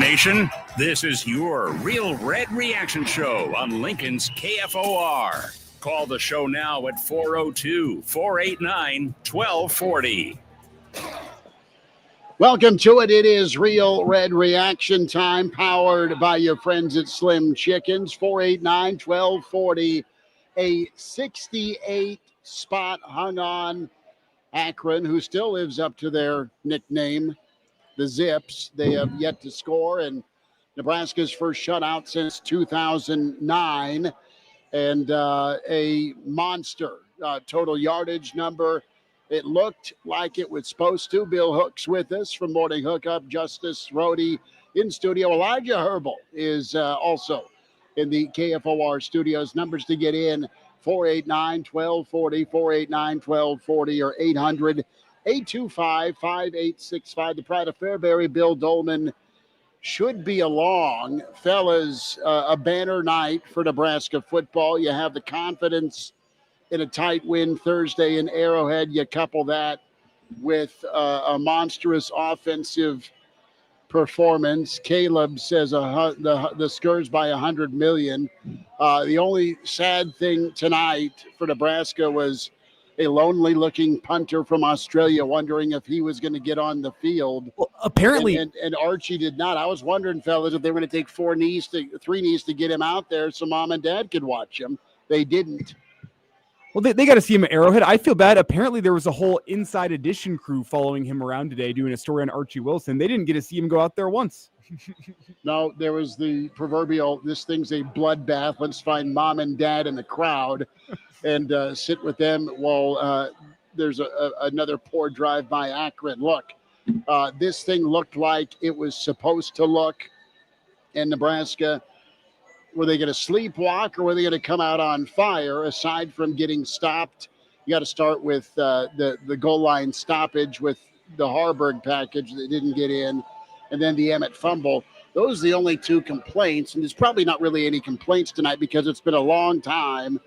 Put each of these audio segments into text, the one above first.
Nation. This is your Real Red Reaction Show on Lincoln's KFOR. Call the show now at 402-489-1240. Welcome to it. It is Real Red Reaction time, powered by your friends at Slim Chickens. 489-1240. A 68 spot hung on Akron, who still lives up to their nickname, the Zips. They have yet to score, and Nebraska's first shutout since 2009, and a monster total yardage number. It looked like it was supposed to. Bill Hook's with us from Morning Hookup. Justice Rhody in studio. Elijah Herbel is also in the KFOR studios. Numbers to get in, 489-1240, 489-1240, or 800-825-5865. The pride of Fairbury, Bill Doleman, should be along. Fellas, a banner night for Nebraska football. You have the confidence in a tight win Thursday in Arrowhead. You couple that with a monstrous offensive performance. Caleb says the Skurs by 100 million. The only sad thing tonight for Nebraska was a lonely-looking punter from Australia wondering if he was going to get on the field. Well, apparently. And Archie did not. I was wondering, fellas, if they were going to take three knees to get him out there so mom and dad could watch him. They didn't. Well, they got to see him at Arrowhead. I feel bad. Apparently, there was a whole Inside Edition crew following him around today doing a story on Archie Wilson. They didn't get to see him go out there once. No, there was the proverbial, this thing's a bloodbath. Let's find mom and dad in the crowd and sit with them while there's another poor drive by Akron. Look, this thing looked like it was supposed to look in Nebraska. Were they going to sleepwalk or were they going to come out on fire? Aside from getting stopped, you got to start with the goal line stoppage with the Harburg package that didn't get in, and then the Emmett fumble. Those are the only two complaints, and there's probably not really any complaints tonight because it's been a long time,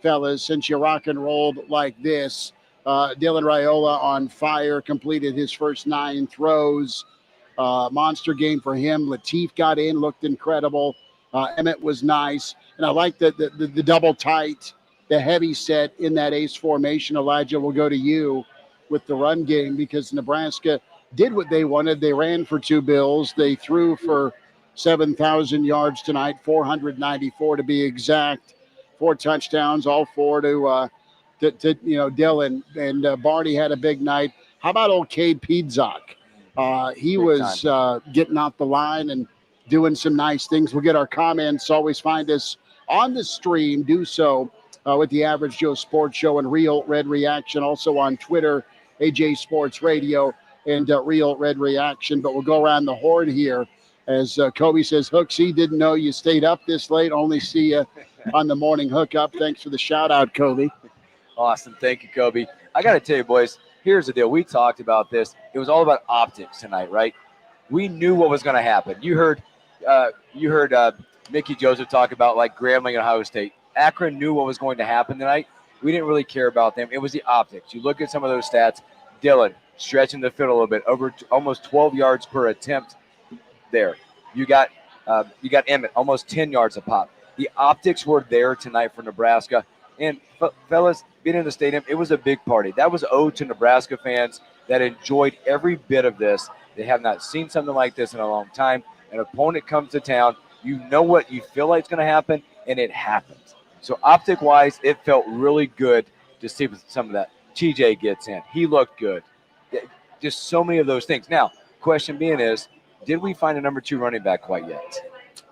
fellas, since you rock and rolled like this. Dylan Raiola on fire, completed his first 9 throws. Monster game for him. Latif got in, looked incredible. Emmett was nice, and I like the double tight, the heavy set in that ace formation. Elijah, will go to you with the run game because Nebraska did what they wanted. They ran for 2 bills. They threw for 7,000 yards tonight, 494 to be exact. 4 touchdowns, all 4 to Dylan, and Barney had a big night. How about old Cade Piedzak? He was getting off the line and doing some nice things. We'll get our comments. Always find us on the stream. Do so with the Average Joe Sports Show and Real Red Reaction. Also on Twitter, AJ Sports Radio and Real Red Reaction. But we'll go around the horn here as Kobe says, Hooksy, didn't know you stayed up this late. Only see you on the morning hookup. Thanks for the shout out, Kobe. Awesome. Thank you, Kobe. I got to tell you, boys, here's the deal. We talked about this. It was all about optics tonight, right? We knew what was going to happen. You heard Mickey Joseph talk about like Grambling and Ohio State. Akron knew what was going to happen tonight. We didn't really care about them. It was the optics. You look at some of those stats. Dylan stretching the field a little bit, over almost 12 yards per attempt there. You got Emmett, almost 10 yards a pop. The optics were there tonight for Nebraska. And, fellas, being in the stadium, it was a big party. That was owed to Nebraska fans that enjoyed every bit of this. They have not seen something like this in a long time. An opponent comes to town, you know what you feel like is going to happen, and it happens. So optic-wise, it felt really good to see some of that. TJ gets in. He looked good. Just so many of those things. Now, question being is, did we find a number 2 running back quite yet?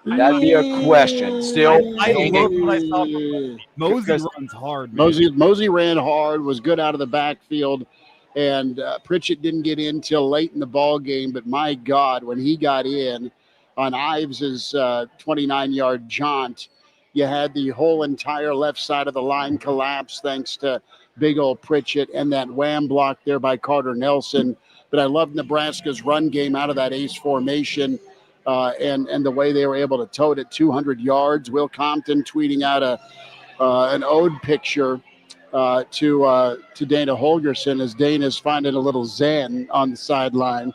That'd be a question. Still, I love what I saw. Mosey runs hard. Mosey ran hard, was good out of the backfield, and Pritchett didn't get in till late in the ball game. But my God, when he got in on Ives's 29-yard jaunt, you had the whole entire left side of the line collapse thanks to big old Pritchett and that wham block there by Carter Nelson. But I love Nebraska's run game out of that ace formation. And the way they were able to tote it 200 yards. Will Compton tweeting out an ode picture to Dana Holgerson as Dana's finding a little zen on the sideline.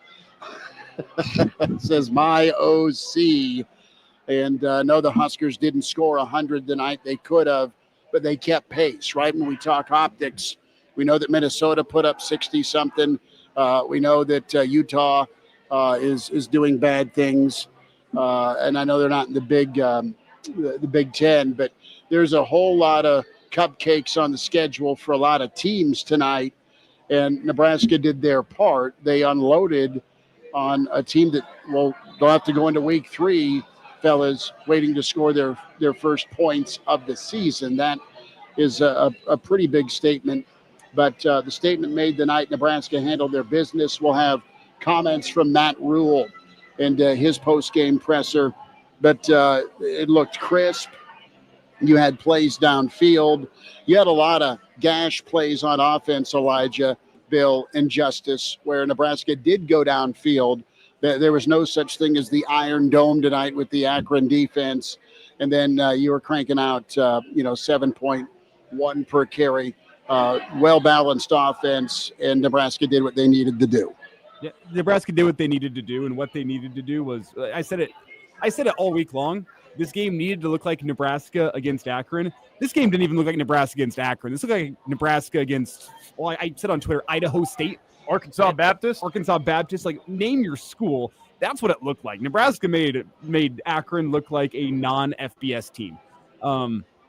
Says my OC. And no, the Huskers didn't score 100 tonight. They could have, but they kept pace, right? When we talk optics, we know that Minnesota put up 60-something. We know that Utah is doing bad things. And I know they're not in the Big Ten, but there's a whole lot of cupcakes on the schedule for a lot of teams tonight. And Nebraska did their part. They unloaded on a team that, well, they'll have to go into week 3, fellas, waiting to score their first points of the season. That is a pretty big statement. But the statement made the night Nebraska handled their business. We'll have comments from Matt Rhule and his post-game presser. But it looked crisp. You had plays downfield. You had a lot of gash plays on offense, Elijah, Bill, and Justice, where Nebraska did go downfield. There was no such thing as the Iron Dome tonight with the Akron defense. And then you were cranking out, 7.1 per carry. Well-balanced offense, and Nebraska did what they needed to do. Yeah, Nebraska did what they needed to do, and what they needed to do was, I said it all week long. This game needed to look like Nebraska against Akron. This game didn't even look like Nebraska against Akron. This looked like Nebraska against, well, I said on Twitter, Idaho State. Arkansas Baptist, like name your school. That's what it looked like. Nebraska made Akron look like a non-FBS team.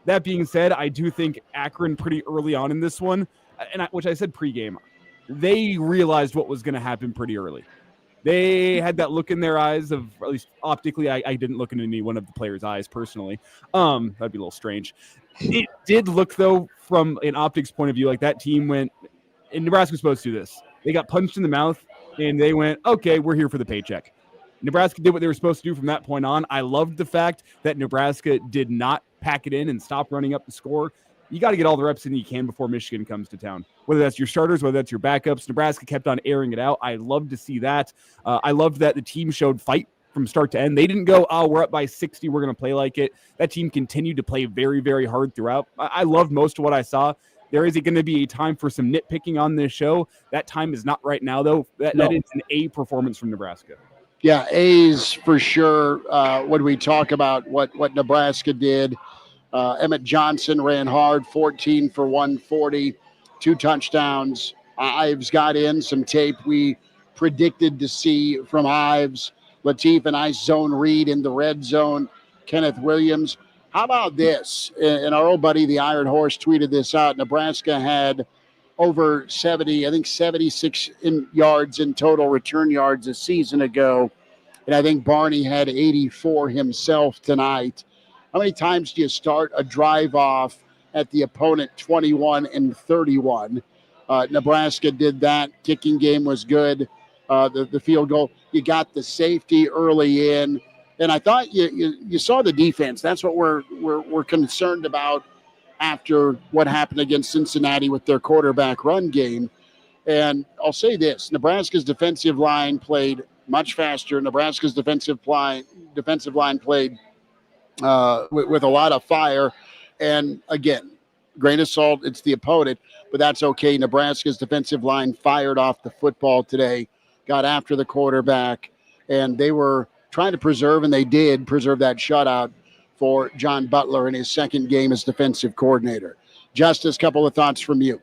That being said, I do think Akron pretty early on in this one, which I said pregame, they realized what was going to happen pretty early. They had that look in their eyes of, at least optically, I didn't look into any one of the players' eyes personally. That'd be a little strange. It did look, though, from an optics point of view, like that team went, and Nebraska was supposed to do this. They got punched in the mouth, and they went, okay, we're here for the paycheck. Nebraska did what they were supposed to do from that point on. I loved the fact that Nebraska did not pack it in and stop running up the score. You got to get all the reps in you can before Michigan comes to town. Whether that's your starters, whether that's your backups, Nebraska kept on airing it out. I love to see that. I loved that the team showed fight from start to end. They didn't go, oh, we're up by 60, we're going to play like it. That team continued to play very, very hard throughout. I loved most of what I saw. There is going to be a time for some nitpicking on this show. That time is not right now, though. That is an A performance from Nebraska. Yeah, A's for sure. When we talk about what Nebraska did, Emmett Johnson ran hard, 14 for 140, 2 touchdowns. Ives got in some tape we predicted to see from Ives. Latif and Ice zone read in the red zone. Kenneth Williams. How about this? And our old buddy, the Iron Horse, tweeted this out. Nebraska had over 70, I think 76 yards in total return yards a season ago. And I think Barney had 84 himself tonight. How many times do you start a drive off at the opponent 21 and 31? Nebraska did that. Kicking game was good. The field goal. You got the safety early in. And I thought you saw the defense. That's what we're concerned about after what happened against Cincinnati with their quarterback run game. And I'll say this: Nebraska's defensive line played much faster. Nebraska's defensive line played with a lot of fire. And again, grain of salt, it's the opponent, but that's okay. Nebraska's defensive line fired off the football today, got after the quarterback, and they were trying to preserve, and they did preserve that shutout for John Butler in his second game as defensive coordinator. Justice, couple of thoughts from you.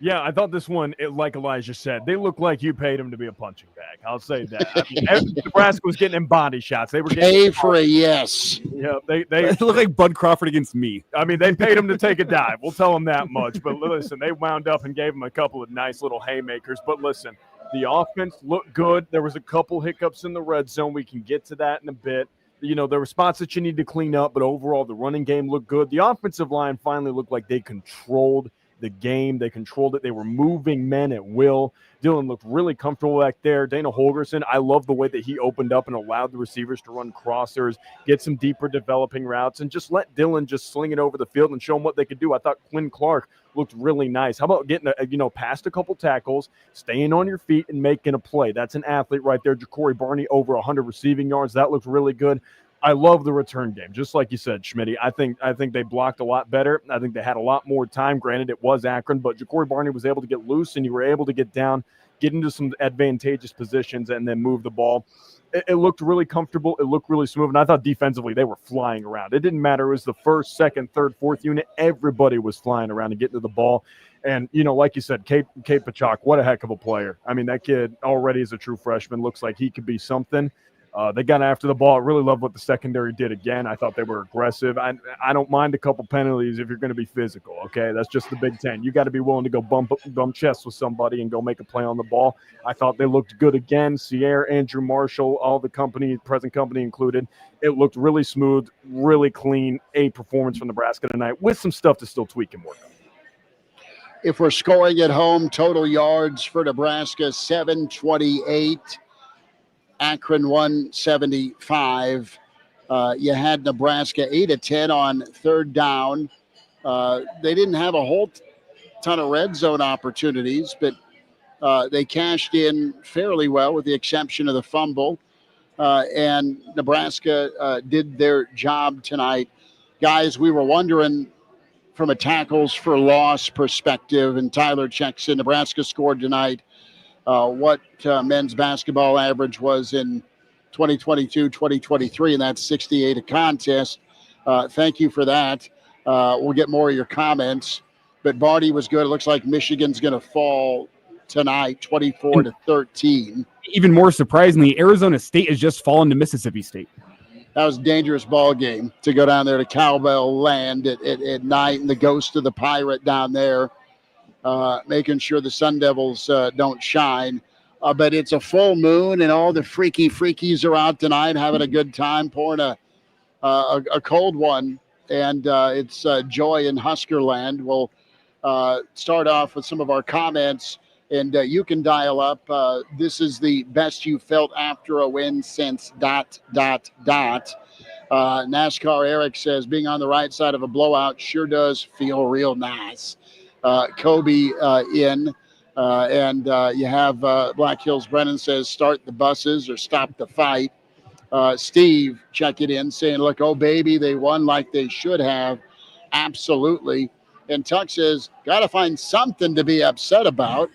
Yeah, I thought this one, like Elijah said, they look like you paid them to be a punching bag. I'll say that. I mean, Nebraska was getting them body shots. They were pay for a yes. Yeah, they look like Bud Crawford against me. I mean, they paid them to take a dive. We'll tell them that much. But listen, they wound up and gave them a couple of nice little haymakers. But listen, the offense looked good. There was a couple hiccups in the red zone. We can get to that in a bit. You know, there were spots that you need to clean up, but overall the running game looked good. The offensive line finally looked like they controlled the game. They controlled it. They were moving men at will. Dylan looked really comfortable back there. Dana Holgerson, I love the way that he opened up and allowed the receivers to run crossers, get some deeper developing routes, and just let Dylan just sling it over the field and show them what they could do. I thought Quinn Clark looked really nice. How about getting past a couple tackles, staying on your feet and making a play? That's an athlete right there. Ja'Cory Barney over 100 receiving yards. That looked really good. I love the return game, just like you said, Schmidt. I think they blocked a lot better. I think they had a lot more time. Granted, it was Akron, but Ja'Cory Barney was able to get loose, and you were able to get down get into some advantageous positions, and then move the ball. It looked really comfortable. It looked really smooth. And I thought defensively they were flying around. It didn't matter. It was the first, second, third, fourth unit. Everybody was flying around and getting to the ball. And, like you said, Kate Pachak, what a heck of a player. I mean, that kid already is a true freshman. Looks like he could be something. They got after the ball. I really love what the secondary did again. I thought they were aggressive. I don't mind a couple penalties if you're going to be physical, okay? That's just the Big Ten. You got to be willing to go bump chests with somebody and go make a play on the ball. I thought they looked good again. Sierra, Andrew Marshall, all the present company included. It looked really smooth, really clean. A performance from Nebraska tonight with some stuff to still tweak and work on. If we're scoring at home, total yards for Nebraska, 728. Akron 175. You had Nebraska 8 of 10 on third down. They didn't have a whole ton of red zone opportunities, but they cashed in fairly well with the exception of the fumble. And Nebraska did their job tonight. Guys, we were wondering from a tackles for loss perspective, and Tyler checks in, Nebraska scored tonight. What men's basketball average was in 2022-2023, and that's 68 a contest. Thank you for that. We'll get more of your comments. But Barty was good. It looks like Michigan's going to fall tonight, 24-13. Even more surprisingly, Arizona State has just fallen to Mississippi State. That was a dangerous ball game to go down there to Cowbell Land at night, and the ghost of the pirate down there. Making sure the Sun Devils don't shine. But it's a full moon, and all the freakies are out tonight having a good time, pouring a cold one. And it's joy in Huskerland. We'll start off with some of our comments, and you can dial up. This is the best you felt after a win since ... NASCAR Eric says, being on the right side of a blowout sure does feel real nice. Kobe in, and you have Black Hills Brennan says, start the buses or stop the fight. Steve checking in saying, look, oh, baby, they won like they should have. Absolutely. And Tuck says, got to find something to be upset about.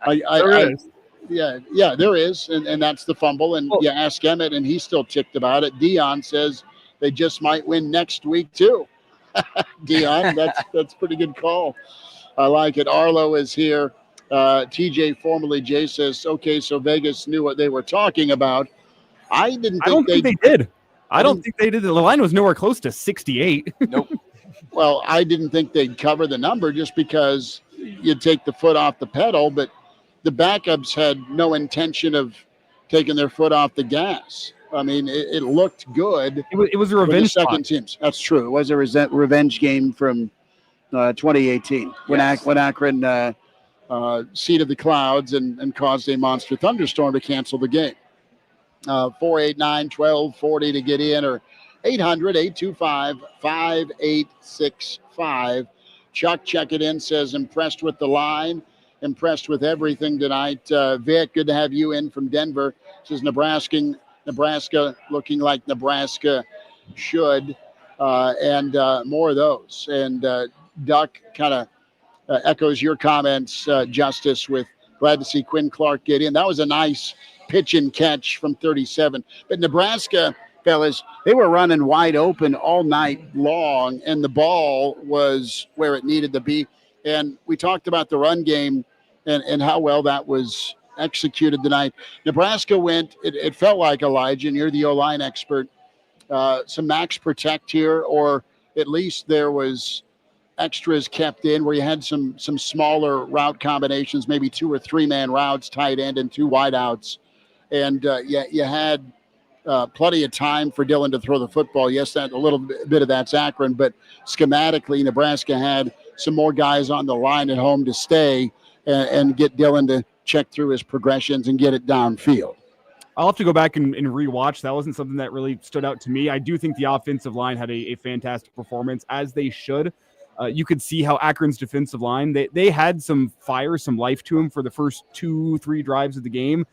There is. Yeah, there is. And that's the fumble. And you ask Emmett, and he's still ticked about it. Dion says they just might win next week, too. Dion, that's pretty good call. I like it. Arlo is here. TJ, formerly Jay, says, okay, so Vegas knew what they were talking about. I don't think they did. I don't think they did. The line was nowhere close to 68. Nope. Well, I didn't think they'd cover the number just because you'd take the foot off the pedal, but the backups had no intention of taking their foot off the gas. I mean, it looked good. It was a revenge second teams. That's true. It was a revenge game from 2018 when Akron seeded the clouds and caused a monster thunderstorm to cancel the game. 489-1240 to get in, or 800-825-5865. Chuck, check it in, says impressed with the line, impressed with everything tonight. Vic, good to have you in from Denver. Says Nebraska looking like Nebraska should, and more of those. And Duck kind of echoes your comments, Justice, with glad to see Quinn Clark get in. That was a nice pitch and catch from 37. But Nebraska, fellas, they were running wide open all night long, and the ball was where it needed to be. And we talked about the run game and how well that was executed tonight. Nebraska went, it felt like, Elijah, and you're the O-line expert, some max protect here, or at least there was extras kept in where you had some smaller route combinations, maybe 2 or 3 man routes, tight end and 2 wideouts. And you had plenty of time for Dillon to throw the football. Yes, that a little bit of that's Akron, but schematically, Nebraska had some more guys on the line at home to stay and get Dillon to check through his progressions and get it downfield. I'll have to go back and rewatch. That wasn't something that really stood out to me. I do think the offensive line had a fantastic performance, as they should. You could see how Akron's defensive line, they had some fire, some life to them for the first 2-3 drives of the game.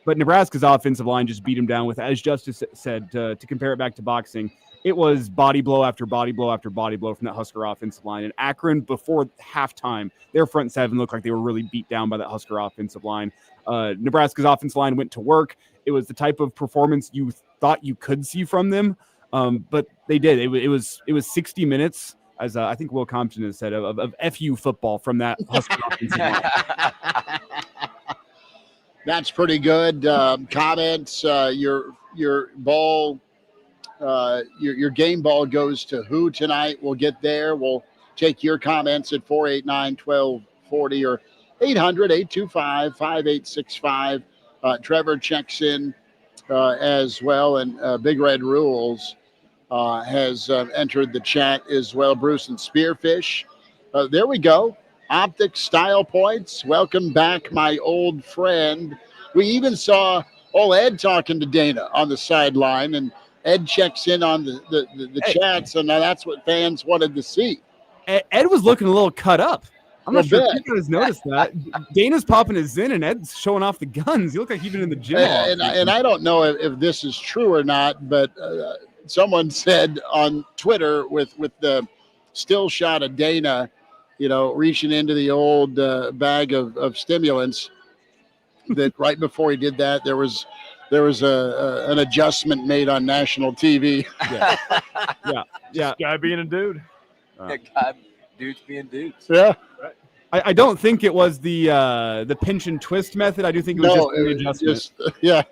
But Nebraska's offensive line just beat him down with, as Justice said, to compare it back to boxing, it was body blow after body blow after body blow from that Husker offensive line. And Akron, before halftime, their front seven looked like they were really beat down by that Husker offensive line. Nebraska's offensive line went to work. It was the type of performance you thought you could see from them, but they did. It was 60 minutes, as I think Will Compton has said, of FU football from that Husker offensive line. That's pretty good. Comments. Your ball. Your game ball goes to who tonight? We'll get there. We'll take your comments at 489-1240 or 800-825-5865. Trevor checks in as well, and Big Red Rules has entered the chat as well. Bruce and Spearfish. There we go. Optic Style Points. Welcome back, my old friend. We even saw old Ed talking to Dana on the sideline, and Ed checks in on the chat, so now that's what fans wanted to see. Ed was looking a little cut up. I'm not sure bet. if you guys noticed that. Dana's popping his in, and Ed's showing off the guns. He looked like he'd been in the gym. And I don't know if this is true or not, but someone said on Twitter with the still shot of Dana, reaching into the old bag of stimulants, that right before he did that, there was an adjustment made on national TV. Yeah. Guy being a dude. God, dudes being dudes. Yeah. I don't think it was the pinch and twist method. I do think it was just an adjustment. Yeah.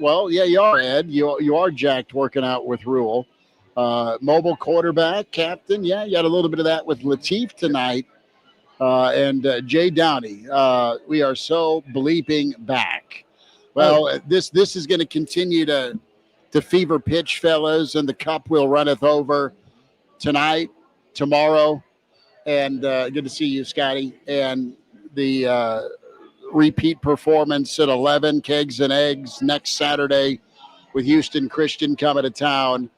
Well, yeah, you are, Ed. You are jacked working out with Rhule. Mobile quarterback, captain. Yeah, you got a little bit of that with Latif tonight. And Jay Downey. We are so bleeping back. Well, this is going to continue to fever pitch, fellas, and the cup will runneth over tonight, tomorrow, and good to see you, Scotty. And the repeat performance at 11 Kegs and Eggs next Saturday with Houston Christian coming to town,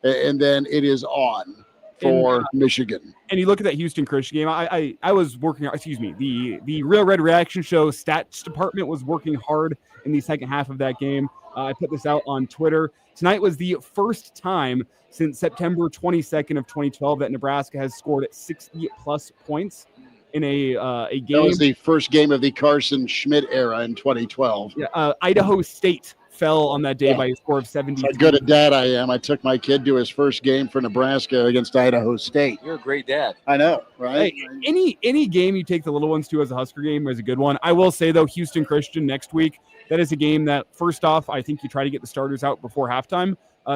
and then it is on for Michigan. And you look at that Houston Christian game. I was working. Excuse me. The Real Red Reaction Show stats department was working hard in the second half of that game. I put this out on Twitter. Tonight was the first time since September 22nd of 2012 that Nebraska has scored 60-plus points in a game. That was the first game of the Carson Schmidt era in 2012. Yeah, Idaho State fell on that day by a score of 70. How good a dad I am. I took my kid to his first game for Nebraska against Idaho State. You're a great dad. I know, right? Hey, any game you take the little ones to as a Husker game is a good one. I will say, though, Houston Christian next week, that is a game that, first off, I think you try to get the starters out before halftime.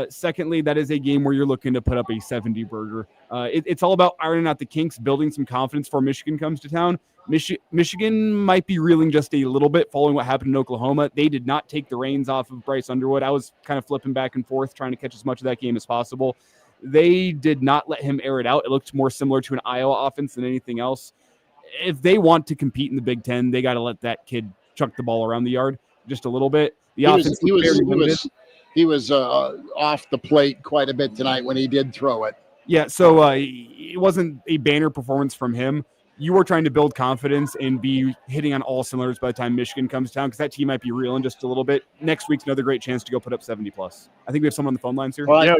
Secondly, that is a game where you're looking to put up a 70 burger. It's all about ironing out the kinks, building some confidence before Michigan comes to town. Michigan might be reeling just a little bit following what happened in Oklahoma. They did not take the reins off of Bryce Underwood. I was kind of flipping back and forth, trying to catch as much of that game as possible. They did not let him air it out. It looked more similar to an Iowa offense than anything else. If they want to compete in the Big Ten, they got to let that kid chuck the ball around the yard just a little bit. The offense he was off the plate quite a bit tonight when he did throw it. Yeah, so it wasn't a banner performance from him. You were trying to build confidence and be hitting on all cylinders by the time Michigan comes down, because that team might be reeling just a little bit. Next week's another great chance to go put up 70-plus. I think we have someone on the phone lines here. Right, Yeah.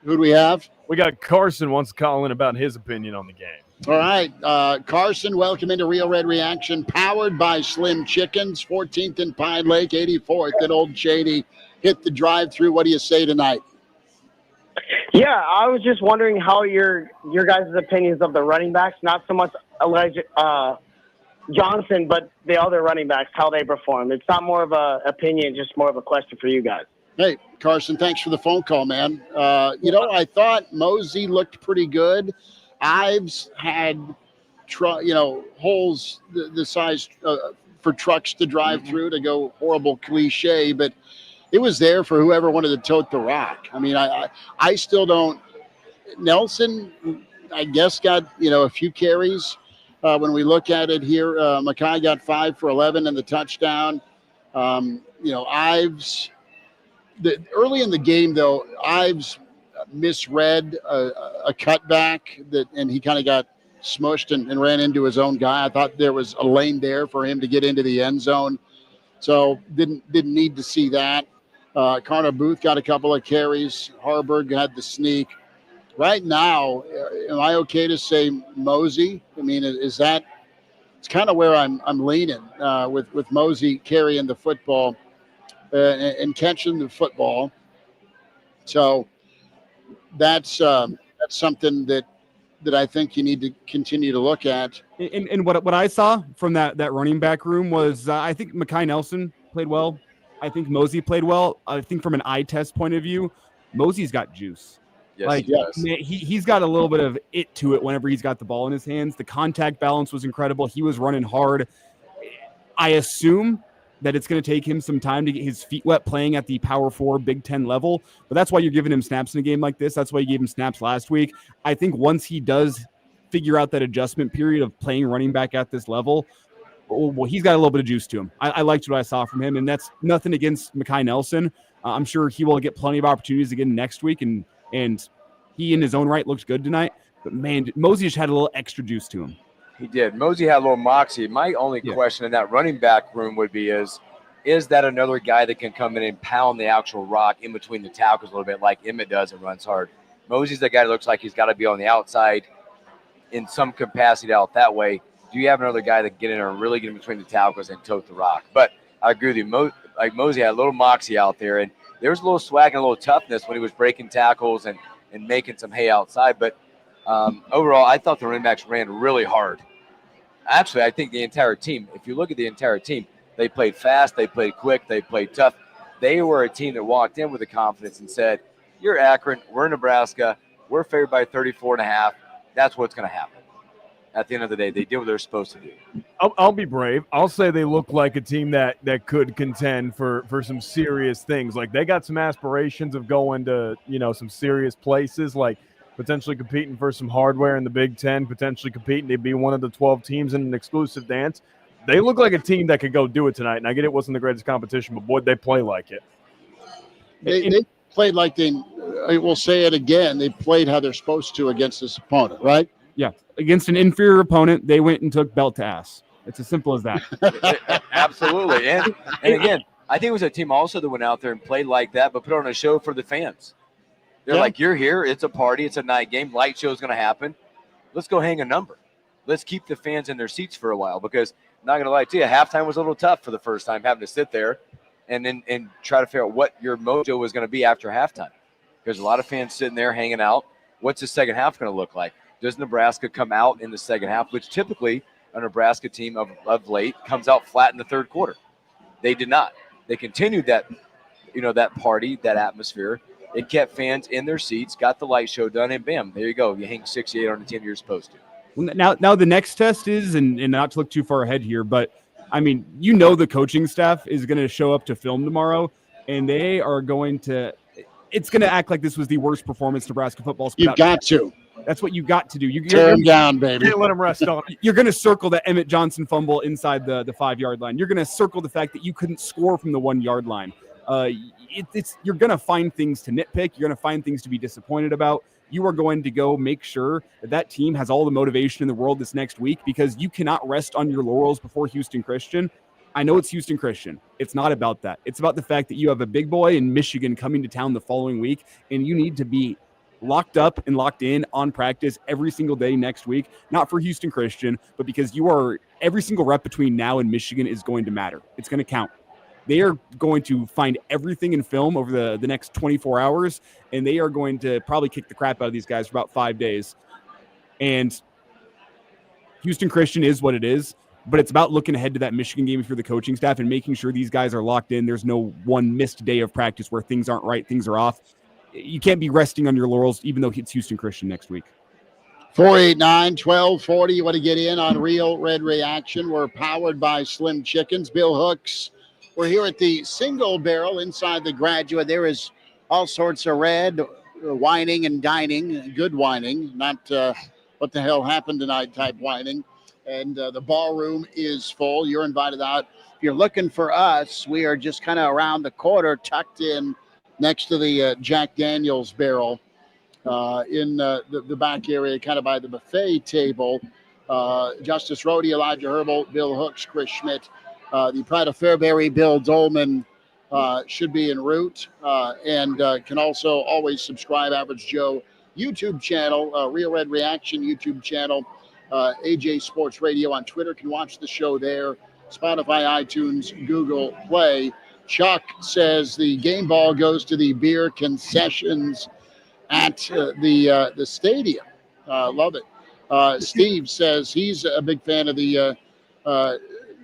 Who do we have? We got Carson wants to call in about his opinion on the game. All right, Carson, welcome into Real Red Reaction, powered by Slim Chickens, 14th and Pine Lake, 84th at Old Shady. Hit the drive-through. What do you say tonight? Yeah, I was just wondering how your guys' opinions of the running backs, not so much Johnson, but the other running backs, how they performed. It's not more of an opinion, just more of a question for you guys. Hey, Carson, thanks for the phone call, man. I thought Mosey looked pretty good. Ives had, holes the size for trucks to drive through, to go horrible cliche, but it was there for whoever wanted to tote the rock. I mean, I still don't. Nelson, I guess, got, a few carries. When we look at it here, Mackay got 5 for 11 and the touchdown. Ives, early in the game, though, Ives misread a cutback and he kind of got smushed and ran into his own guy. I thought there was a lane there for him to get into the end zone, so didn't need to see that. Connor Booth got a couple of carries. Harburg had the sneak. Right now, am I okay to say Mosey? I mean, is that it's kind of where I'm leaning with Mosey carrying the football and catching the football. So that's something that I think you need to continue to look at. And what I saw from that running back room was I think Mekhi Nelson played well. I think Mosey played well. I think from an eye test point of view, Mosey's got juice. Yes, Like he does. he's got a little bit of it to it whenever he's got the ball in his hands. The contact balance was incredible. He was running hard. I assume that it's going to take him some time to get his feet wet playing at the Power 4 Big Ten level, but that's why you're giving him snaps in a game like this. That's why you gave him snaps last week. I think once he does figure out that adjustment period of playing running back at this level, well, he's got a little bit of juice to him. I liked what I saw from him, and that's nothing against Mekhi Nelson. I'm sure he will get plenty of opportunities again next week, and he in his own right looked good tonight. But, man, Mosey just had a little extra juice to him. He did. Mosey had a little moxie. My only question in that running back room would be is that another guy that can come in and pound the actual rock in between the tackles a little bit like Emmett does and runs hard? Mosey's the guy that looks like he's got to be on the outside in some capacity out that way. Do you have another guy that can get in there and really get in between the tackles and tote the rock? But I agree with you. Mosey had a little moxie out there, and there was a little swag and a little toughness when he was breaking tackles and making some hay outside. But overall, I thought the running backs ran really hard. Actually, I think the entire team, if you look at the entire team, they played fast, they played quick, they played tough. They were a team that walked in with the confidence and said, you're Akron, we're Nebraska, we're favored by 34.5. That's what's going to happen. At the end of the day, they did what they're supposed to do. I'll be brave. I'll say they look like a team that could contend for some serious things. Like they got some aspirations of going to, some serious places, like potentially competing for some hardware in the Big Ten, potentially competing to be one of the 12 teams in an exclusive dance. They look like a team that could go do it tonight. And I get it wasn't the greatest competition, but boy, they play like it. They played like I will say it again, they played how they're supposed to against this opponent, right? Yeah. Against an inferior opponent, they went and took belt to ass. It's as simple as that. Absolutely. And again, I think it was a team also that went out there and played like that, but put on a show for the fans. They're like, you're here. It's a party. It's a night game. Light show's going to happen. Let's go hang a number. Let's keep the fans in their seats for a while because I'm not going to lie to you, halftime was a little tough for the first time having to sit there and try to figure out what your mojo was going to be after halftime. There's a lot of fans sitting there hanging out. What's the second half going to look like? Does Nebraska come out in the second half, which typically a Nebraska team of late comes out flat in the third quarter? They did not. They continued that, that party, that atmosphere. It kept fans in their seats, got the light show done, and bam, there you go. You hang 68 on the team you're supposed to. Now the next test is, and not to look too far ahead here, but I mean, the coaching staff is going to show up to film tomorrow, and they are going to. It's going to act like this was the worst performance Nebraska football's. You've got to. That's what you got to do. You're Tear him down, baby. Can't let him rest on it. You're going to circle that Emmett Johnson fumble inside the 5-yard line. You're going to circle the fact that you couldn't score from the 1-yard line. You're going to find things to nitpick. You're going to find things to be disappointed about. You are going to go make sure that team has all the motivation in the world this next week because you cannot rest on your laurels before Houston Christian. I know it's Houston Christian. It's not about that. It's about the fact that you have a big boy in Michigan coming to town the following week, and you need to be locked up and locked in on practice every single day next week, not for Houston Christian, but because every single rep between now and Michigan is going to matter. It's going to count. They are going to find everything in film over the next 24 hours, and they are going to probably kick the crap out of these guys for about 5 days. And Houston Christian is what it is, but it's about looking ahead to that Michigan game if you're the coaching staff and making sure these guys are locked in. There's no one missed day of practice where things aren't right, things are off. You can't be resting on your laurels, even though it's Houston Christian next week. 489-1240. You want to get in on Real Red Reaction. We're powered by Slim Chickens. Bill Hooks. We're here at the Single Barrel inside the Graduate. There is all sorts of red, whining and dining, good whining, not what the hell happened tonight type whining. And the ballroom is full. You're invited out. If you're looking for us, we are just kind of around the corner, tucked in next to the Jack Daniels barrel in the back area, kind of by the buffet table. Justice Rhody, Elijah Herbel, Bill Hooks, Chris Schmidt. The Pride of Fairbury, Bill Doleman, should be en route and can also always subscribe, Average Joe, YouTube channel, Real Red Reaction YouTube channel, AJ Sports Radio on Twitter. Can watch the show there. Spotify, iTunes, Google Play. Chuck says the game ball goes to the beer concessions at the stadium. Love it. Steve says he's a big fan of the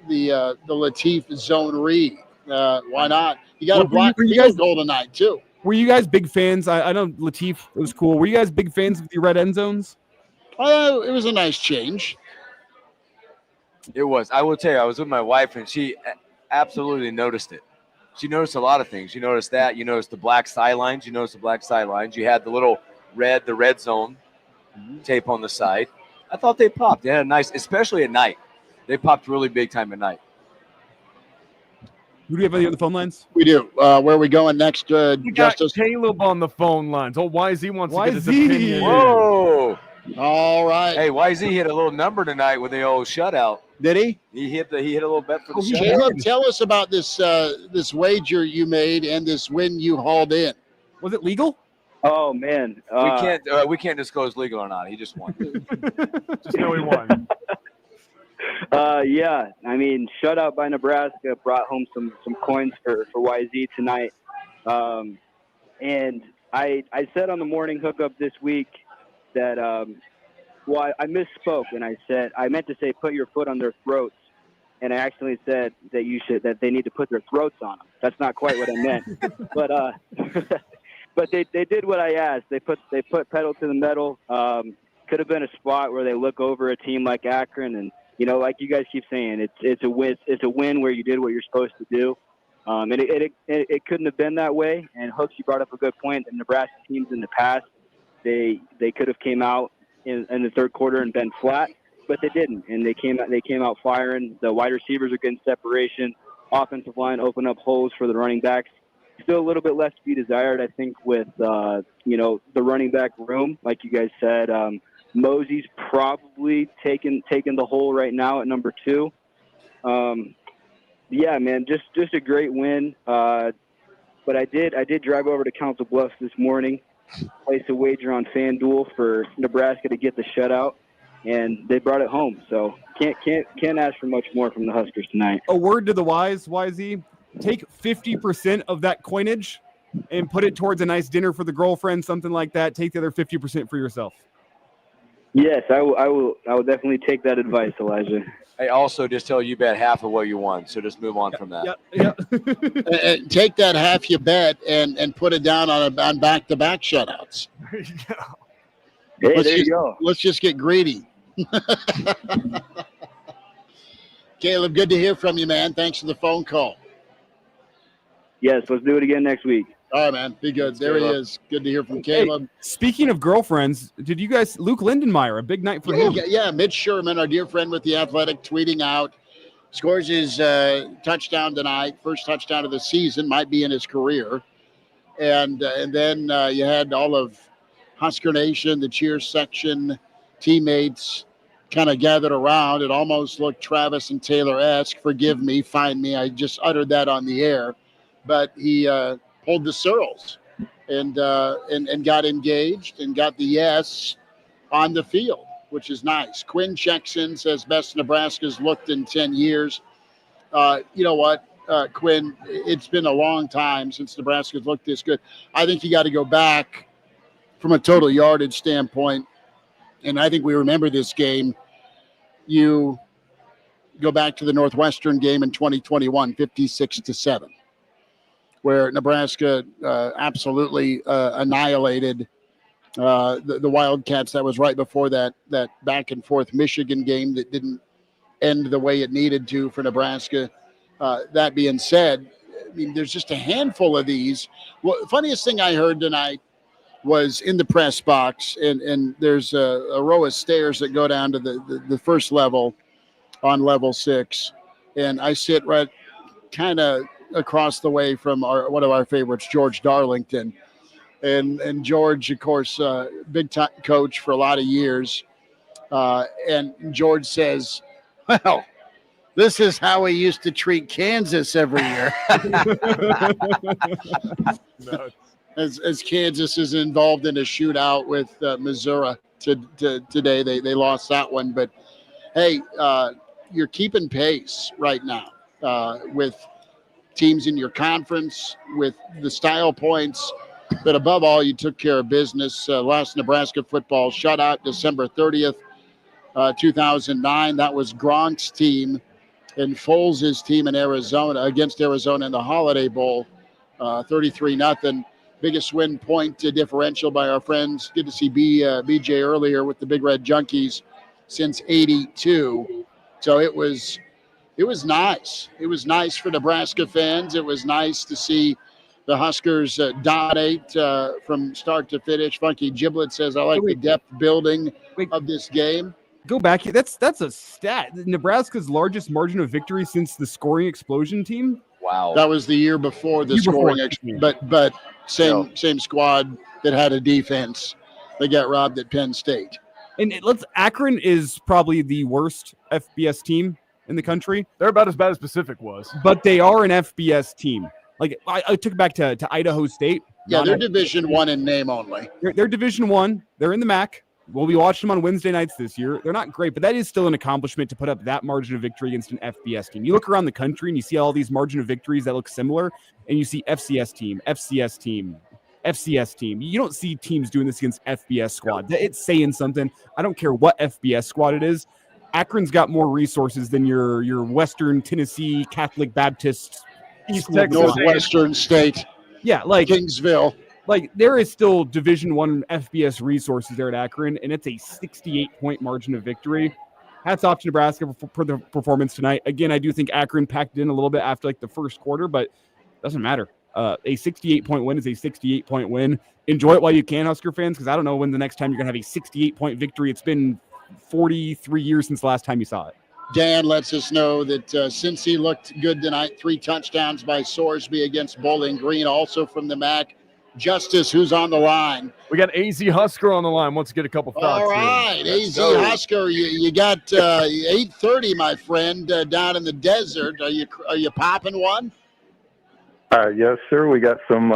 Latif zone read. Why not? You got a block field goal tonight too. Were you guys big fans? I know Latif was cool. Were you guys big fans of the red end zones? It was a nice change. It was. I will tell you, I was with my wife, and she absolutely noticed it. She noticed a lot of things. You noticed that. You noticed the black sidelines. You had the little red zone tape on the side. I thought they popped. They had a nice, especially at night. They popped really big time at night. Who do you have on the phone lines? We do. Where are we going next? We got Justice? Caleb on the phone lines. Oh, YZ wants to get his YZ. opinion. Whoa. All right. Hey, YZ hit a little number tonight with the old shutout. Did he? He hit a little bet for the shutout. Caleb, tell us about this wager you made and this win you hauled in. Was it legal? Oh man, We can't disclose legal or not. He just won. Just know he won. Yeah, I mean, shutout by Nebraska brought home some coins for YZ tonight. And I said on the morning hookup this week that I misspoke, and I meant to say put your foot on their throats, and I actually said that they need to put their throats on them. That's not quite what I meant, but but they did what I asked. They put pedal to the metal. Could have been a spot where they look over a team like Akron, and like you guys keep saying, it's a win. It's a win where you did what you're supposed to do. And it couldn't have been that way. And Hooks, you brought up a good point. The Nebraska teams in the past, they could have came out in the third quarter and been flat, but they didn't. And they came out firing. The wide receivers are getting separation. Offensive line open up holes for the running backs. Still a little bit left to be desired, I think, with the running back room, like you guys said. Mosey's probably taking the hole right now at number 2. Yeah, man, just a great win. But I did drive over to Council Bluffs this morning, place a wager on FanDuel for Nebraska to get the shutout, and they brought it home. So can't ask for much more from the Huskers tonight. A word to the wise, YZ. Take 50% of that coinage and put it towards a nice dinner for the girlfriend, something like that. Take the other 50% for yourself. Yes, I will definitely take that advice, Elijah. Hey, also just tell you bet half of what you won, so just move on from that. Yep. Take that half you bet and put it down on back-to-back shutouts. There you go. Hey, there you go. Let's just get greedy. Caleb, good to hear from you, man. Thanks for the phone call. Yes, let's do it again next week. All right, man. Be good. There he is. Good to hear from Caleb. Hey, speaking of girlfriends, did you guys – Luke Lindenmeyer, a big night for him. Yeah, Mitch Sherman, our dear friend with The Athletic, tweeting out, scores his touchdown tonight, first touchdown of the season, might be in his career. And then you had all of Husker Nation, the cheer section, teammates kind of gathered around. It almost looked Travis and Taylor-esque. Forgive me, find me. I just uttered that on the air. But he pulled the Searles and got engaged and got the yes on the field, which is nice. Quinn checks in, says best Nebraska's looked in 10 years. You know what, Quinn, it's been a long time since Nebraska's looked this good. I think you got to go back from a total yardage standpoint, and I think we remember this game. You go back to the Northwestern game in 2021, 56-7. Where Nebraska absolutely annihilated the Wildcats. That was right before that back and forth Michigan game that didn't end the way it needed to for Nebraska. That being said, I mean, there's just a handful of these. Well, the funniest thing I heard tonight was in the press box, and there's a row of stairs that go down to the first level on level 6, and I sit right kind of across the way from one of our favorites, George Darlington. And George, of course, big time coach for a lot of years. And George says, well, this is how we used to treat Kansas every year. No. as Kansas is involved in a shootout with Missouri today. They lost that one. But, hey, you're keeping pace right now with teams in your conference, with the style points. But above all, you took care of business. Last Nebraska football shutout, December 30th, 2009. That was Gronk's team and Foles' team in Arizona against Arizona in the Holiday Bowl, 33-0. Biggest win point differential by our friends. Good to see BJ earlier with the Big Red Junkies since '82. So it was nice. It was nice for Nebraska fans. It was nice to see the Huskers dominate from start to finish. Funky Giblet says, I like the depth building of this game. Go back here. That's a stat. Nebraska's largest margin of victory since the scoring explosion team. Wow. That was the year before the scoring explosion. But same squad that had a defense. They got robbed at Penn State. And Akron is probably the worst FBS team in the country. They're about as bad as Pacific was. But they are an FBS team. Like I took it back to Idaho State. Yeah, they're Division I in name only. They're Division I. They're in the MAC. We'll be watching them on Wednesday nights this year. They're not great, but that is still an accomplishment to put up that margin of victory against an FBS team. You look around the country and you see all these margin of victories that look similar, and you see FCS team, FCS team, FCS team. You don't see teams doing this against FBS squad. It's saying something. I don't care what FBS squad it is. Akron's got more resources than your Western Tennessee Catholic Baptist, East Texas, Northwestern State. Yeah, like Kingsville. Like, there is still Division I FBS resources there at Akron, and it's a 68-point margin of victory. Hats off to Nebraska for the performance tonight. Again, I do think Akron packed in a little bit after, like, the first quarter, but it doesn't matter. A 68-point win is a 68-point win. Enjoy it while you can, Husker fans, because I don't know when the next time you're going to have a 68-point victory. It's been 43 years since the last time you saw it. Dan lets us know that since he looked good tonight, 3 touchdowns by Sorsby against Bowling Green, also from the MAC. Justice, who's on the line? We got AZ Husker on the line. Wants to get a couple thoughts. All right, AZ Husker, you got 8:30, my friend, down in the desert. Are you popping one? Yes, sir. We got some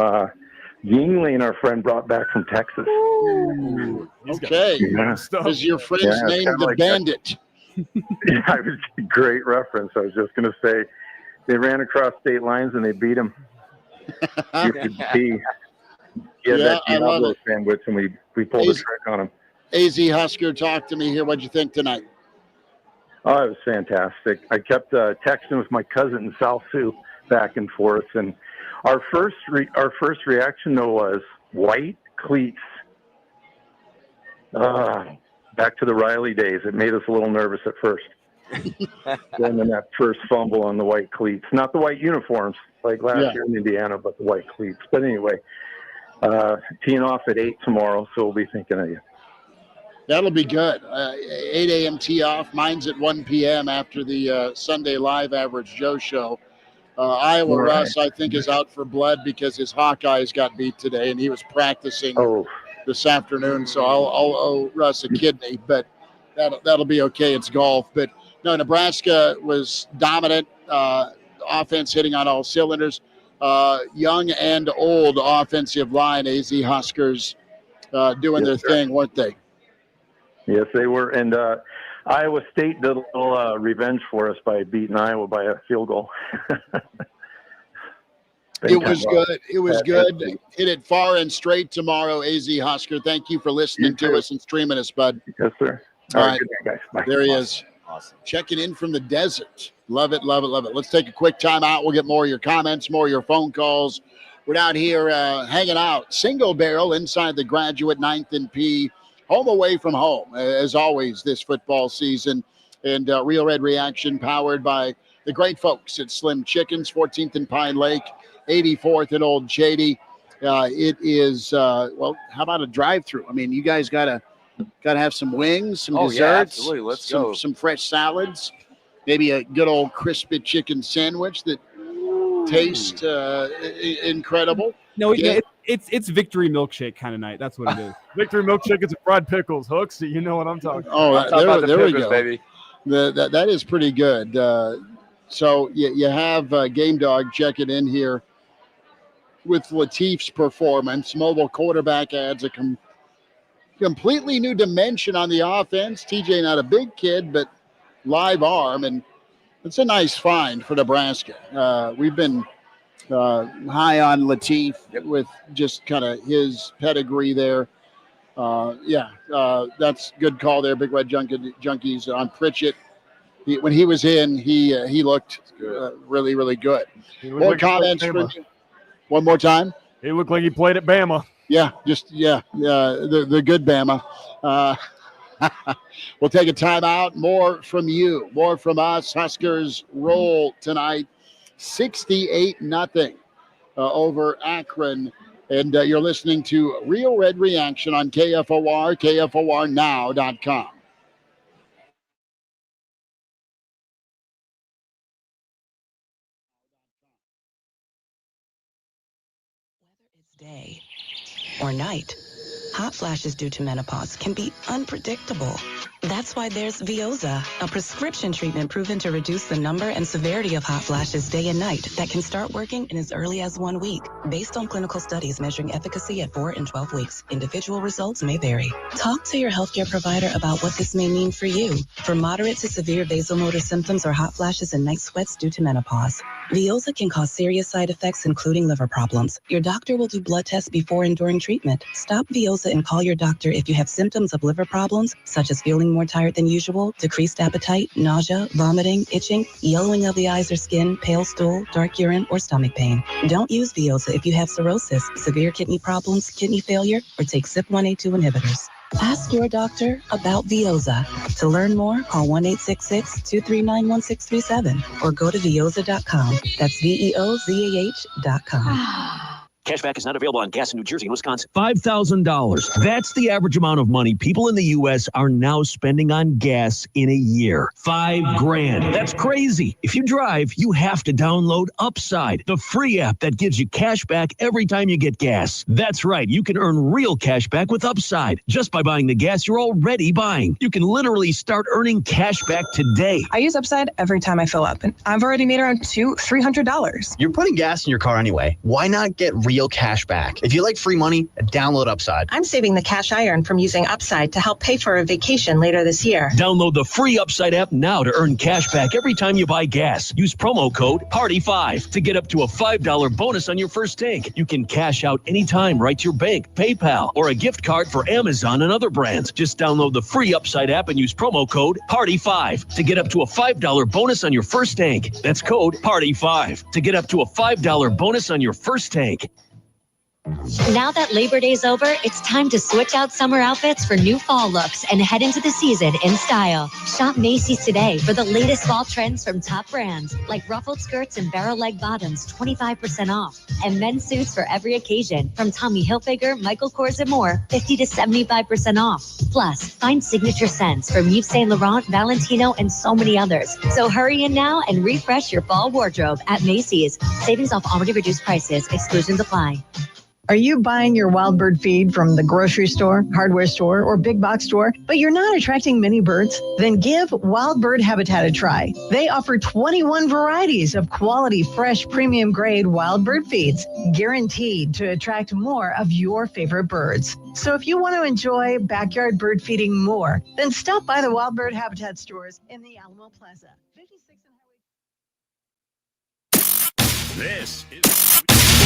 Yingling, our friend, brought back from Texas. Ooh, okay. Yeah. Is your friend's name the like Bandit? Yeah, it was a great reference. I was just going to say they ran across state lines and they beat them. You could see. Yeah, that Diablo sandwich, and we pulled a trick on him. AZ Husker, talk to me here. What'd you think tonight? Oh, it was fantastic. I kept texting with my cousin in South Sioux back and forth, and our first reaction though was white cleats. Back to the Riley days. It made us a little nervous at first. Then that first fumble on the white cleats, not the white uniforms like last year in Indiana, but the white cleats. But anyway. Teeing off at 8 tomorrow, so we'll be thinking of you. That'll be good. 8 a.m. tee off. Mine's at 1 p.m. after the Sunday Live Average Joe show. Iowa Russ, I think, is out for blood because his Hawkeyes got beat today, and he was practicing this afternoon. So I'll owe Russ a kidney, but that'll be okay. It's golf. But no, Nebraska was dominant. Offense hitting on all cylinders. Young and old offensive line, AZ Huskers doing their thing, weren't they? Yes, they were. And Iowa State did a little revenge for us by beating Iowa by a field goal. It was good. It was good. Hit it far and straight tomorrow, AZ Husker. Thank you for listening to us and streaming us, bud. Yes, sir. All right. Good night, guys. Bye. There he is. Awesome. Checking in from the desert. Love it, love it, love it. Let's take a quick time out. We'll get more of your comments, more of your phone calls. We're down here hanging out. Single barrel inside the Graduate 9th and P. Home away from home, as always, this football season. And Real Red Reaction powered by the great folks at Slim Chickens, 14th and Pine Lake, 84th and Old Shady. It is, well, how about a drive-through? I mean, you guys got to have some wings, some desserts. Yeah, absolutely. Let's go. Some fresh salads. Maybe a good old crispy chicken sandwich that tastes incredible. No, it's Victory Milkshake kind of night. That's what it is. Victory Milkshake is fried pickles. Hooks, you know what I'm talking about. Oh, there we go. Baby. That is pretty good. So you have Gamedog checking in here with Latif's performance. Mobile quarterback adds a completely new dimension on the offense. TJ, not a big kid, but live arm, and it's a nice find for Nebraska. We've been high on Latif with just kind of his pedigree there. That's good call there, Big Red Junkies on Pritchett. When he was in, he looked really, really good. More like comments from you? One more time. He looked like he played at Bama. The good Bama. We'll take a timeout. More from you, more from us. Huskers roll tonight, 68-0 over Akron. And you're listening to Real Red Reaction on KFOR, KFORnow.com. Day or night, hot flashes due to menopause can be unpredictable. That's why there's Veoza, a prescription treatment proven to reduce the number and severity of hot flashes day and night that can start working in as early as 1 week. Based on clinical studies measuring efficacy at 4 and 12 weeks, individual results may vary. Talk to your healthcare provider about what this may mean for you. For moderate to severe vasomotor symptoms or hot flashes and night sweats due to menopause, Veoza can cause serious side effects, including liver problems. Your doctor will do blood tests before and during treatment. Stop Veoza and call your doctor if you have symptoms of liver problems, such as feeling more tired than usual, decreased appetite, nausea, vomiting, itching, yellowing of the eyes or skin, pale stool, dark urine, or stomach pain. Don't use Veoza if you have cirrhosis, severe kidney problems, kidney failure, or take CYP1A2 inhibitors. Ask your doctor about Veoza. To learn more, call 1-866-239-1637 or go to Veoza.com. That's VEOZAH.com. Cashback is not available on gas in New Jersey and Wisconsin. $5,000. That's the average amount of money people in the U.S. are now spending on gas in a year. $5,000. That's crazy. If you drive, you have to download Upside, the free app that gives you cash back every time you get gas. That's right. You can earn real cash back with Upside just by buying the gas you're already buying. You can literally start earning cash back today. I use Upside every time I fill up, and I've already made around $300. You're putting gas in your car anyway. Why not get real cash back? If you like free money, download Upside. I'm saving the cash I earn from using Upside to help pay for a vacation later this year. Download the free Upside app now to earn cash back every time you buy gas. Use promo code PARTY5 to get up to a $5 bonus on your first tank. You can cash out anytime right to your bank, PayPal, or a gift card for Amazon and other brands. Just download the free Upside app and use promo code PARTY5 to get up to a $5 bonus on your first tank. That's code PARTY5 to get up to a $5 bonus on your first tank. Now that Labor Day's over, it's time to switch out summer outfits for new fall looks and head into the season in style. Shop Macy's today for the latest fall trends from top brands like ruffled skirts and barrel leg bottoms, 25% off, and men's suits for every occasion from Tommy Hilfiger, Michael Kors, and more, 50 to 75% off. Plus, find signature scents from Yves Saint Laurent, Valentino, and so many others. So hurry in now and refresh your fall wardrobe at Macy's. Savings off already reduced prices. Exclusions apply. Are you buying your wild bird feed from the grocery store, hardware store, or big box store, but you're not attracting many birds? Then give Wild Bird Habitat a try. They offer 21 varieties of quality, fresh, premium grade wild bird feeds, guaranteed to attract more of your favorite birds. So if you want to enjoy backyard bird feeding more, then stop by the Wild Bird Habitat stores in the Alamo Plaza.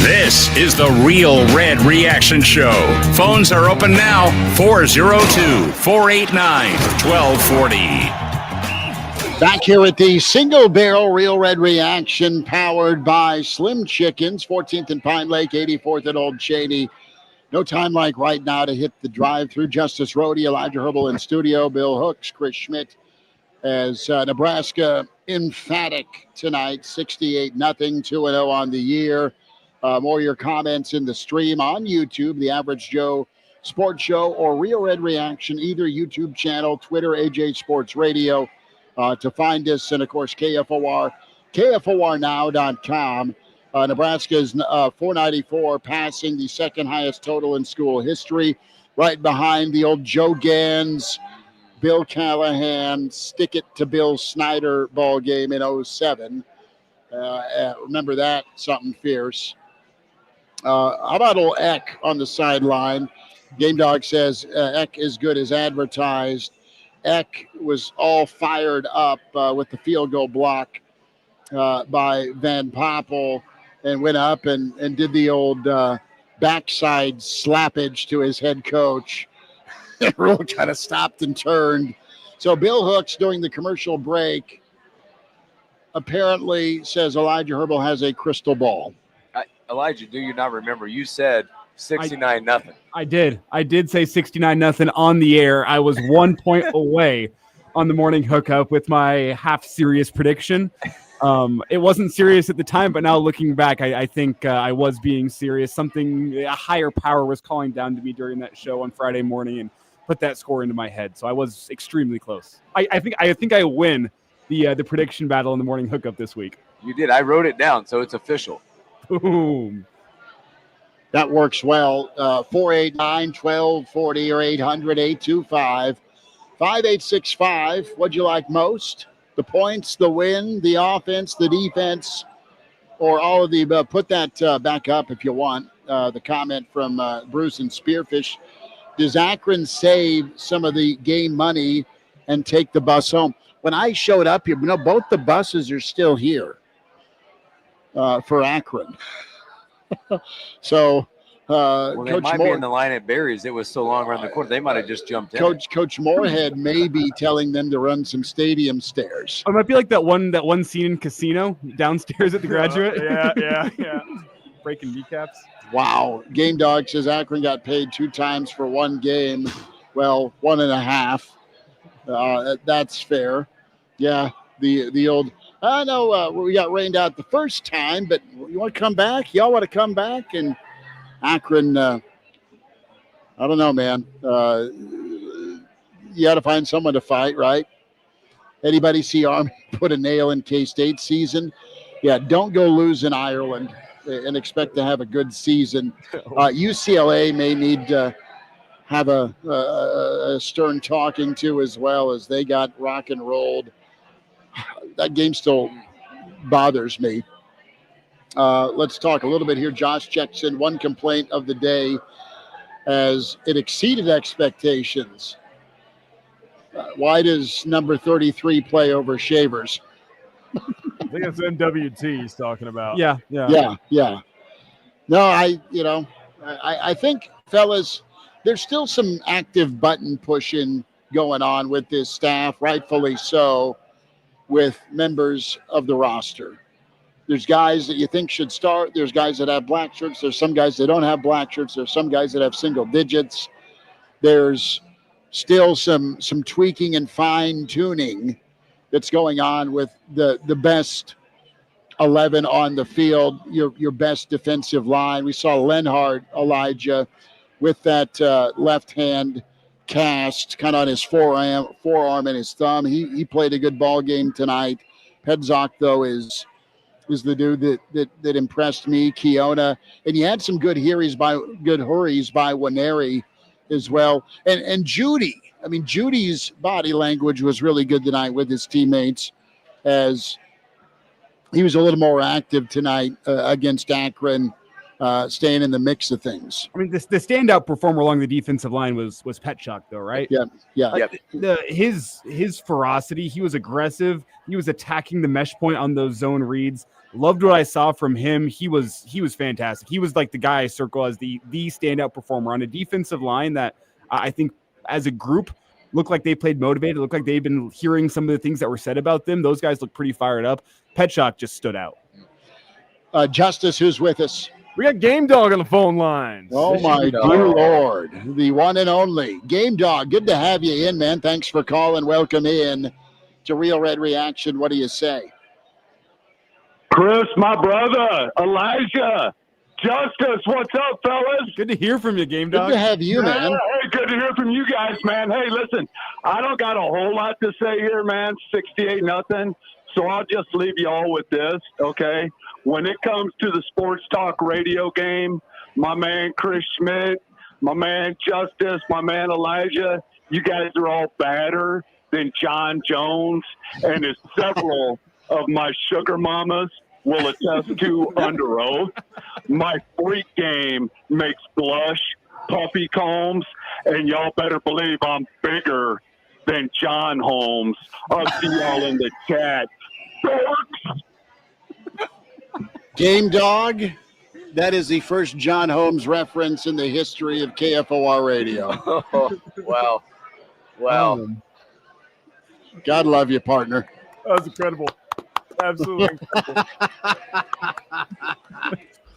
This is the Real Red Reaction Show. Phones are open now, 402-489-1240. Back here at the single barrel Real Red Reaction, powered by Slim Chickens, 14th and Pine Lake, 84th at Old Cheney. No time like right now to hit the drive-through. Justice Rhody, Elijah Herbel in studio, Bill Hooks, Chris Schmidt, as Nebraska emphatic tonight, 68-0, 2-0 on the year. More of your comments in the stream on YouTube, The Average Joe Sports Show, or Real Red Reaction, either YouTube channel, Twitter, AJ Sports Radio, to find us. And, of course, KFOR, KFORnow.com. Nebraska's 494, passing the second highest total in school history, right behind the old Joe Gans, Bill Callahan, stick it to Bill Snyder ball game in 07. Remember that? Something fierce. How about old Eck on the sideline? Gamedog says Eck is good as advertised. Eck was all fired up with the field goal block by Van Poppel and went up and did the old backside slappage to his head coach. Rhule kind of stopped and turned. So Bill Hooks during the commercial break apparently says Elijah Herbel has a crystal ball. Elijah, do you not remember? You said 69-0. I did. I did say 69-0 on the air. I was 1 point away on the morning hookup with my half-serious prediction. It wasn't serious at the time, but now looking back, I think I was being serious. A higher power was calling down to me during that show on Friday morning and put that score into my head. So I was extremely close. I think I win the prediction battle in the morning hookup this week. You did. I wrote it down, so it's official. Boom. That works well. 489-1240 or 800-825-5865. What'd you like most? The points, the win, the offense, the defense, or all of the above? Put that back up if you want. The comment from Bruce and Spearfish. Does Akron save some of the game money and take the bus home? When I showed up here, both the buses are still here for Akron. So, well, they Coach might be in the line at Barry's. It was so long around the corner. They might have just jumped in. Coach Morehead may be telling them to run some stadium stairs. It might be like that one scene in Casino downstairs at the Graduate. Yeah. Breaking kneecaps. Wow. Gamedog says Akron got paid 2 times for one game. Well, 1.5. That's fair. Yeah, the old. I know we got rained out the first time, but you want to come back? Y'all want to come back? And Akron, I don't know, man. You got to find someone to fight, right? Anybody see Army put a nail in K-State season? Yeah, don't go lose in Ireland and expect to have a good season. UCLA may need to have a stern talking to as well, as they got rock and rolled. That game still bothers me. Let's talk a little bit here. Josh checks in. One complaint of the day as it exceeded expectations. Why does number 33 play over Shavers? I think it's MWT he's talking about. Yeah. No, I think, fellas, there's still some active button pushing going on with this staff, rightfully so, with members of the roster. There's guys that you think should start. There's guys that have black shirts. There's some guys that don't have black shirts. There's some guys that have single digits. There's still some tweaking and fine tuning that's going on with the best 11 on the field, your best defensive line. We saw Lenhart, Elijah, with that left hand cast kind of on his forearm and his thumb. He played a good ball game tonight. Pedzok, though, is the dude that impressed me. Keona, and you had some good hurries by Waneri as well. And Judy. I mean, Judy's body language was really good tonight with his teammates, as he was a little more active tonight against Akron, staying in the mix of things. I mean, the standout performer along the defensive line was Petchuk, though, right? Yeah. His ferocity, he was aggressive. He was attacking the mesh point on those zone reads. Loved what I saw from him. He was fantastic. He was like the guy I circle as the standout performer on a defensive line that I think as a group looked like they played motivated, looked like they've been hearing some of the things that were said about them. Those guys look pretty fired up. Petchuk just stood out. Justice, who's with us? We got Gamedog on the phone lines. Oh, my dear Lord. The one and only Gamedog. Good to have you in, man. Thanks for calling. Welcome in to Real Red Reaction. What do you say? Chris, my brother, Elijah, Justice, what's up, fellas? Good to hear from you, Gamedog. Good to have you, man. Hey, good to hear from you guys, man. Hey, listen, I don't got a whole lot to say here, man. 68-0. So I'll just leave you all with this, okay? When it comes to the sports talk radio game, my man Chris Schmidt, my man Justice, my man Elijah, you guys are all badder than John Jones and his several of my sugar mamas will attest to under oath. My freak game makes blush, puffy combs, and y'all better believe I'm bigger than John Holmes. I'll see y'all in the chat. Dorks! Gamedog, that is the first John Holmes reference in the history of KFOR radio. Wow. Wow. God love you, partner. That was incredible. Absolutely incredible.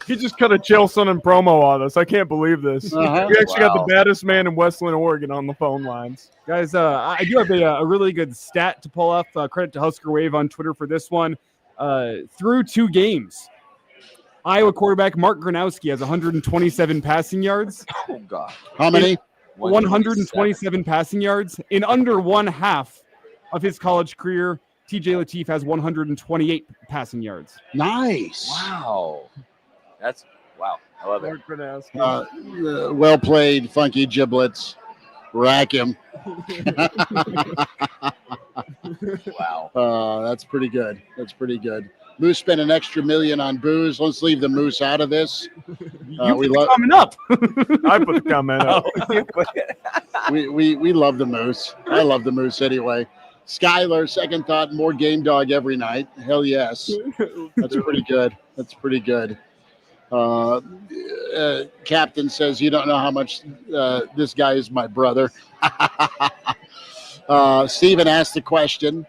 He just cut a Chael Sonnen promo on us. I can't believe this. Uh-huh. We actually got the baddest man in Westland, Oregon on the phone lines. Guys, I do have a really good stat to pull up. Credit to Husker Wave on Twitter for this one. Through 2 games, Iowa quarterback Mark Gronowski has 127 passing yards. Oh, God. How many? 127 passing yards. In under one half of his college career, TJ Lateef has 128 passing yards. Nice. Wow. That's wow. I love it. Well played, Funky Giblets. Rack him. Wow. That's pretty good. That's pretty good. Moose spent an extra $1 million on booze. Let's leave the Moose out of this. We love coming up. I put the comment up. we love the Moose. I love the Moose anyway. Skylar, second thought, more Gamedog every night. Hell yes. That's pretty good. That's pretty good. Captain says, you don't know how much this guy is my brother. Steven asked the question.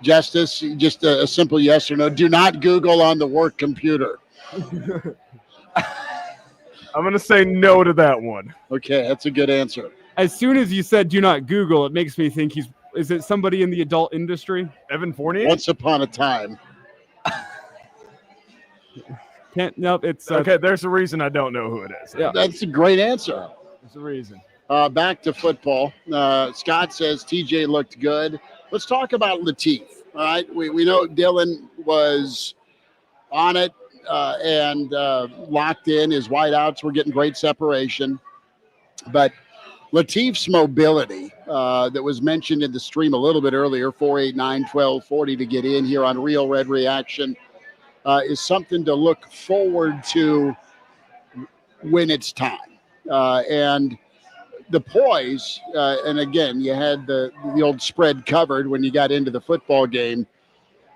Justice, just a simple yes or no. Do not Google on the work computer. I'm going to say no to that one. Okay, that's a good answer. As soon as you said do not Google, it makes me think is it somebody in the adult industry? Evan Fournier? Once upon a time. Nope, it's okay. There's a reason I don't know who it is. Yeah, that's a great answer. There's a reason. Back to football. Scott says TJ looked good. Let's talk about Lateef. All right, we know Dylan was on it and locked in. His wideouts were getting great separation, but Lateef's mobility that was mentioned in the stream a little bit earlier, 489-1240 to get in here on Real Red Reaction. Is something to look forward to when it's time. And the poise, and again, you had the old spread covered when you got into the football game.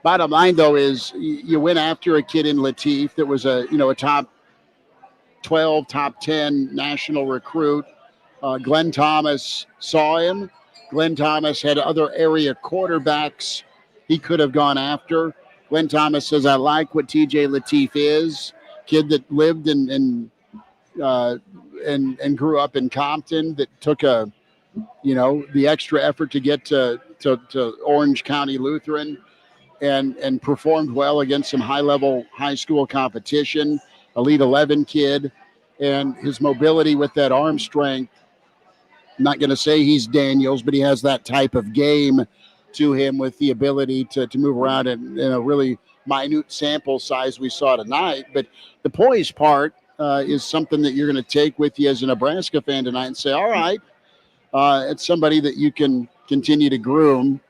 Bottom line, though, is you went after a kid in Lateef that was a top 12, top 10 national recruit. Glenn Thomas saw him. Glenn Thomas had other area quarterbacks he could have gone after. Glenn Thomas says, I like what TJ Lateef is. Kid that lived and grew up in Compton, that took the extra effort to get to Orange County Lutheran and performed well against some high school competition, Elite 11 kid, and his mobility with that arm strength. I'm not going to say he's Daniels, but he has that type of game to him with the ability to move around in a really minute sample size we saw tonight. But the poise part is something that you're going to take with you as a Nebraska fan tonight and say, all right, it's somebody that you can continue to groom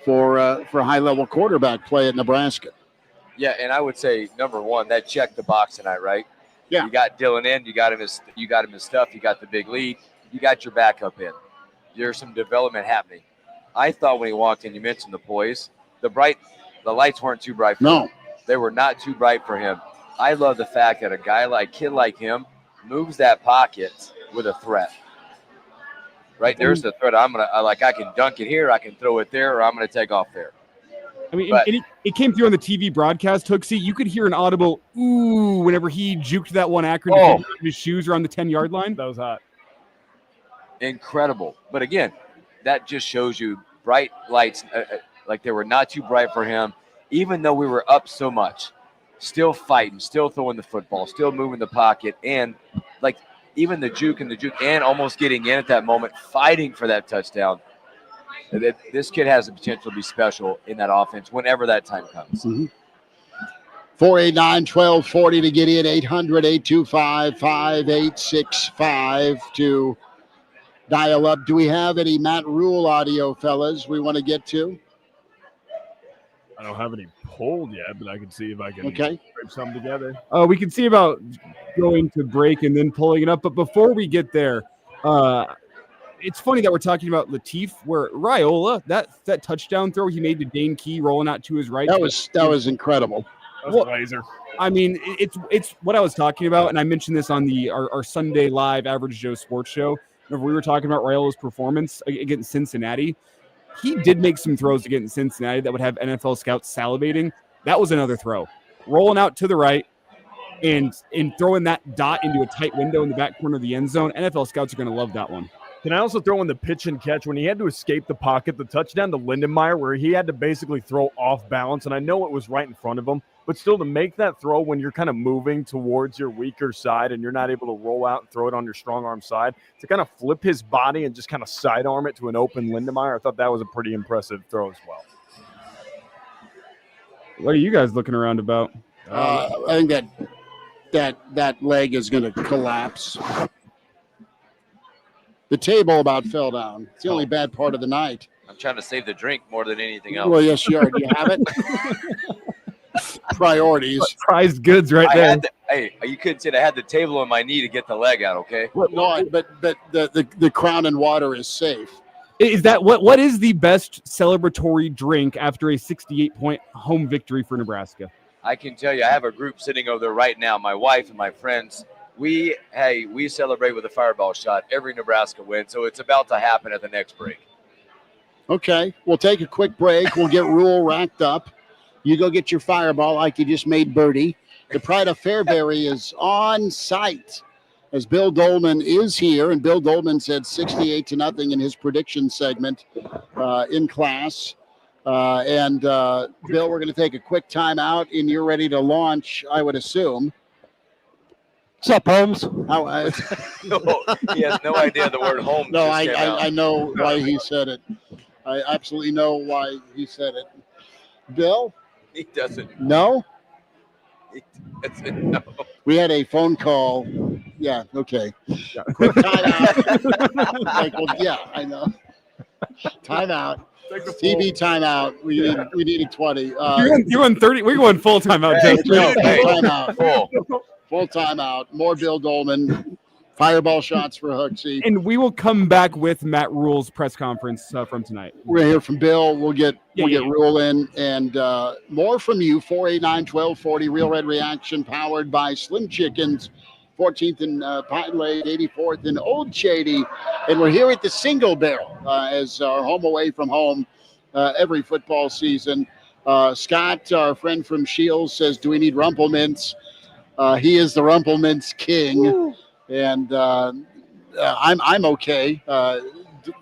for high-level quarterback play at Nebraska. Yeah, and I would say, number one, that checked the box tonight, right? Yeah. You got Dylan in, you got him his stuff, you got the big lead, you got your backup in. There's some development happening. I thought when he walked in, you mentioned the poise. The lights weren't too bright for him. They were not too bright for him. I love the fact that a kid like him moves that pocket with a threat. Right? There's the threat. I can dunk it here, I can throw it there, or I'm going to take off there. I mean, it came through on the TV broadcast, Hooksy. You could hear an audible ooh whenever he juked that one Akron defender out of his shoes around the 10-yard line. That was hot. Incredible. But again, that just shows you bright lights, like they were not too bright for him, even though we were up so much. Still fighting, still throwing the football, still moving the pocket, and like even the juke and almost getting in at that moment, fighting for that touchdown. This kid has the potential to be special in that offense whenever that time comes. 489-1240 to get in, 800-825-5865 to dial up. Do we have any Matt Rhule audio, fellas, we want to get to? I don't have any pulled yet, but I can see if I can scrape something together. We can see about going to break and then pulling it up. But before we get there, it's funny that we're talking about Latif, where Rhule, that touchdown throw he made to Dane Key rolling out to his right. That was incredible. That was a laser. I mean, it's what I was talking about, and I mentioned this on our Sunday live Average Joe Sports Show. Whenever we were talking about Rhule's performance against Cincinnati, he did make some throws against Cincinnati that would have NFL scouts salivating. That was another throw. Rolling out to the right and throwing that dot into a tight window in the back corner of the end zone. NFL scouts are going to love that one. Can I also throw in the pitch and catch when he had to escape the pocket, the touchdown to Lindenmeyer, where he had to basically throw off balance? And I know it was right in front of him, but still to make that throw when you're kind of moving towards your weaker side and you're not able to roll out and throw it on your strong arm side, to kind of flip his body and just kind of sidearm it to an open Lindenmeyer, I thought that was a pretty impressive throw as well. What are you guys looking around about? I think that leg is going to collapse. The table about fell down. It's the only bad part of the night. I'm trying to save the drink more than anything else. Well, yes, you are. Do you have it? Priorities. Prized goods right there. Hey, you couldn't say I had the table on my knee to get the leg out, okay? No, but the Crown and Water is safe. Is that what is the best celebratory drink after a 68-point home victory for Nebraska? I can tell you, I have a group sitting over there right now, my wife and my friends. We celebrate with a fireball shot every Nebraska win, so it's about to happen at the next break. Okay, we'll take a quick break. We'll get Rhule racked up. You go get your fireball like you just made birdie. The Pride of Fairbury is on site as Bill Doleman is here, and Bill Doleman said 68-0 in his prediction segment in class. And Bill, we're going to take a quick timeout, and you're ready to launch, I would assume. What's up, Holmes? He has no idea the word home. No, I know why he said it. I absolutely know why he said it. Bill? He doesn't. No? He doesn't know. We had a phone call. Yeah, okay. Quick timeout. Yeah, I know. Timeout. TV timeout. We needed 20. You're on 30. We're going full timeout. Full timeout. More Bill Doleman. Fireball shots for Hooksy. And we will come back with Matt Rhule's press conference from tonight. We're here from Bill. We'll get Rhule in and more from you. 489-1240 Real Red Reaction, powered by Slim Chickens, 14th and Pine Lake, 84th and Old Shady. And we're here at the Single Barrel as our home away from home every football season. Scott, our friend from Shields, says, "Do we need Rumplemints?" He is the Rumplemints king. Woo. And I'm okay.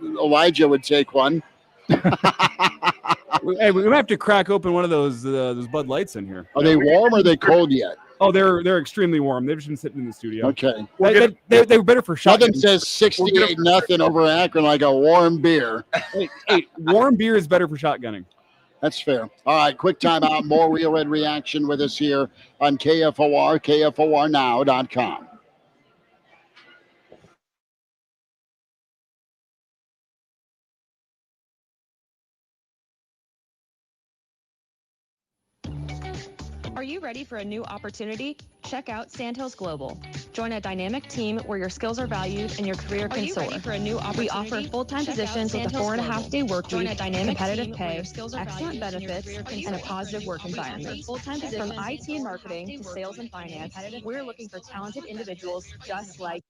Elijah would take one. Hey, we might have to crack open one of those Bud Lights in here. Are they warm or are they cold yet? Oh, they're extremely warm. They've just been sitting in the studio. Okay. They were better for shotgun. Nothing says 68-0 over Akron like a warm beer. Hey, warm beer is better for shotgunning. That's fair. All right, quick timeout. More Real Red Reaction with us here on KFOR, KFORnow.com. Are you ready for a new opportunity? Check out Sandhills Global. Join a dynamic team where your skills are valued and your career can soar. Ready for a new opportunity? We offer full-time positions with a 4.5-day work week, competitive pay, excellent benefits, and a positive work environment. Full-time From IT and marketing to sales and finance, we're looking for talented individuals just like you.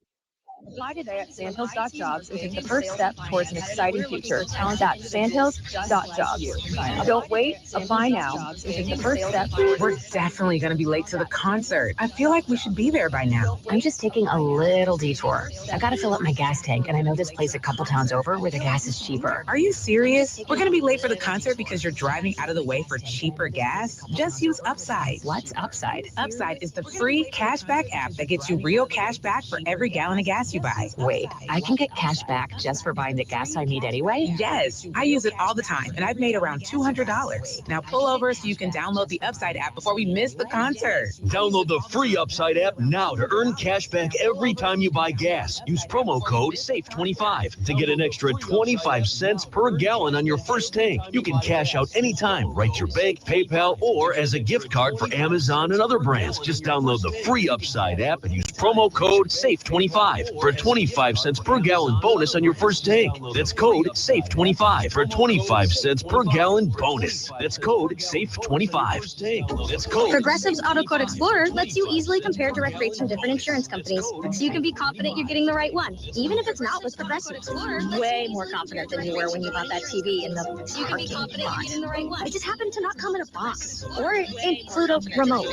Apply today at sandhills.jobs and take the first step towards an exciting future. Talent at sandhills.jobs. Don't wait. Apply now and take the first step. We're definitely going to be late to the concert. I feel like we should be there by now. I'm just taking a little detour. I got to fill up my gas tank, and I know this place a couple towns over where the gas is cheaper. Are you serious? We're going to be late for the concert because you're driving out of the way for cheaper gas? Just use Upside. What's Upside? Upside is the free cashback app that gets you real cash back for every gallon of gas you buy. Wait, I can get cash back just for buying the gas I need anyway? Yes, I use it all the time, and I've made around $200. Now pull over so you can download the Upside app before we miss the concert. Download the free Upside app now to earn cash back every time you buy gas. Use promo code SAFE25 to get an extra 25 cents per gallon on your first tank. You can cash out anytime, right to your bank, PayPal, or as a gift card for Amazon and other brands. Just download the free Upside app and use promo code SAFE25 for a 25 cents per gallon bonus on your first tank. That's code SAFE25 for a 25 cents per gallon bonus. That's code SAFE25. That's code. Progressive's Auto Quote Explorer lets you easily compare direct rates from different insurance companies, so you can be confident you're getting the right one, even if it's not with Progressive. Explorer, way more confident than you were when you bought that TV in the parking lot. It just happened to not come in a box or include a remote.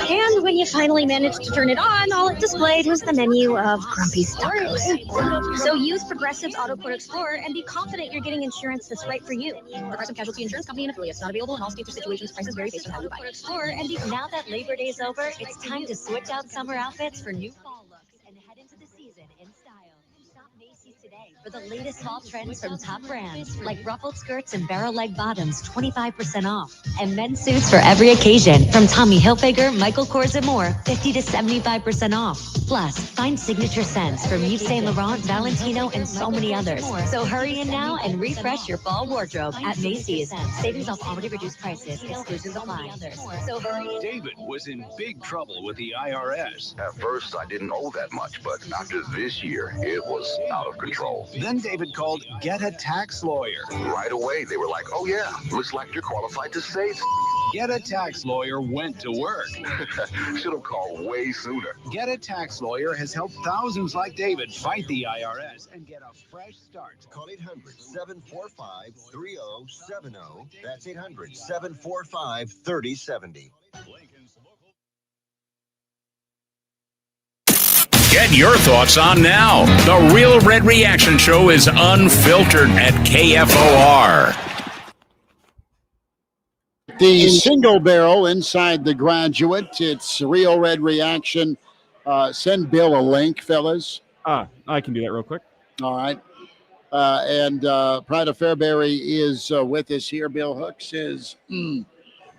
And when you finally managed to turn it on, all it displayed was the menu of grumpy tacos. So use Progressive's Auto Quote Explorer and be confident you're getting insurance that's right for you. Progressive Casualty Insurance Company and affiliates, not available in all states or situations. Prices vary based on how you buy. Explorer, and now that Labor Day's over, it's time to switch out summer outfits for new fall looks and head into the season in style. Shop Macy's today for the latest fall trends from top brands like ruffled skirts and barrel leg bottoms, 25% off, and men's suits for every occasion from Tommy Hilfiger, Michael Kors, and more, 50 to 75% off. Plus, find signature scents from Yves Saint Laurent, Valentino, and so many others. So hurry in now and refresh your fall wardrobe at Macy's. Savings off already reduced prices. Exclusions apply. So hurry. David was in big trouble with the IRS. At first, I didn't owe that much, but after this year, it was out of control. Then David called Get a Tax Lawyer. Right away, they were like, oh yeah, looks like you're qualified to say it. Get a Tax Lawyer went to work. Should have called way sooner. Get a Tax Lawyer has helped thousands like David fight the IRS and get a fresh start. Call 800-745-3070. That's 800-745-3070. Get your thoughts on now. The Real Red Reaction Show is unfiltered at KFOR. The single barrel inside the Graduate. It's Real Red Reaction. Send Bill a link, fellas. I can do that real quick. All right. And Pride of Fairbury is with us here. Bill Hooks is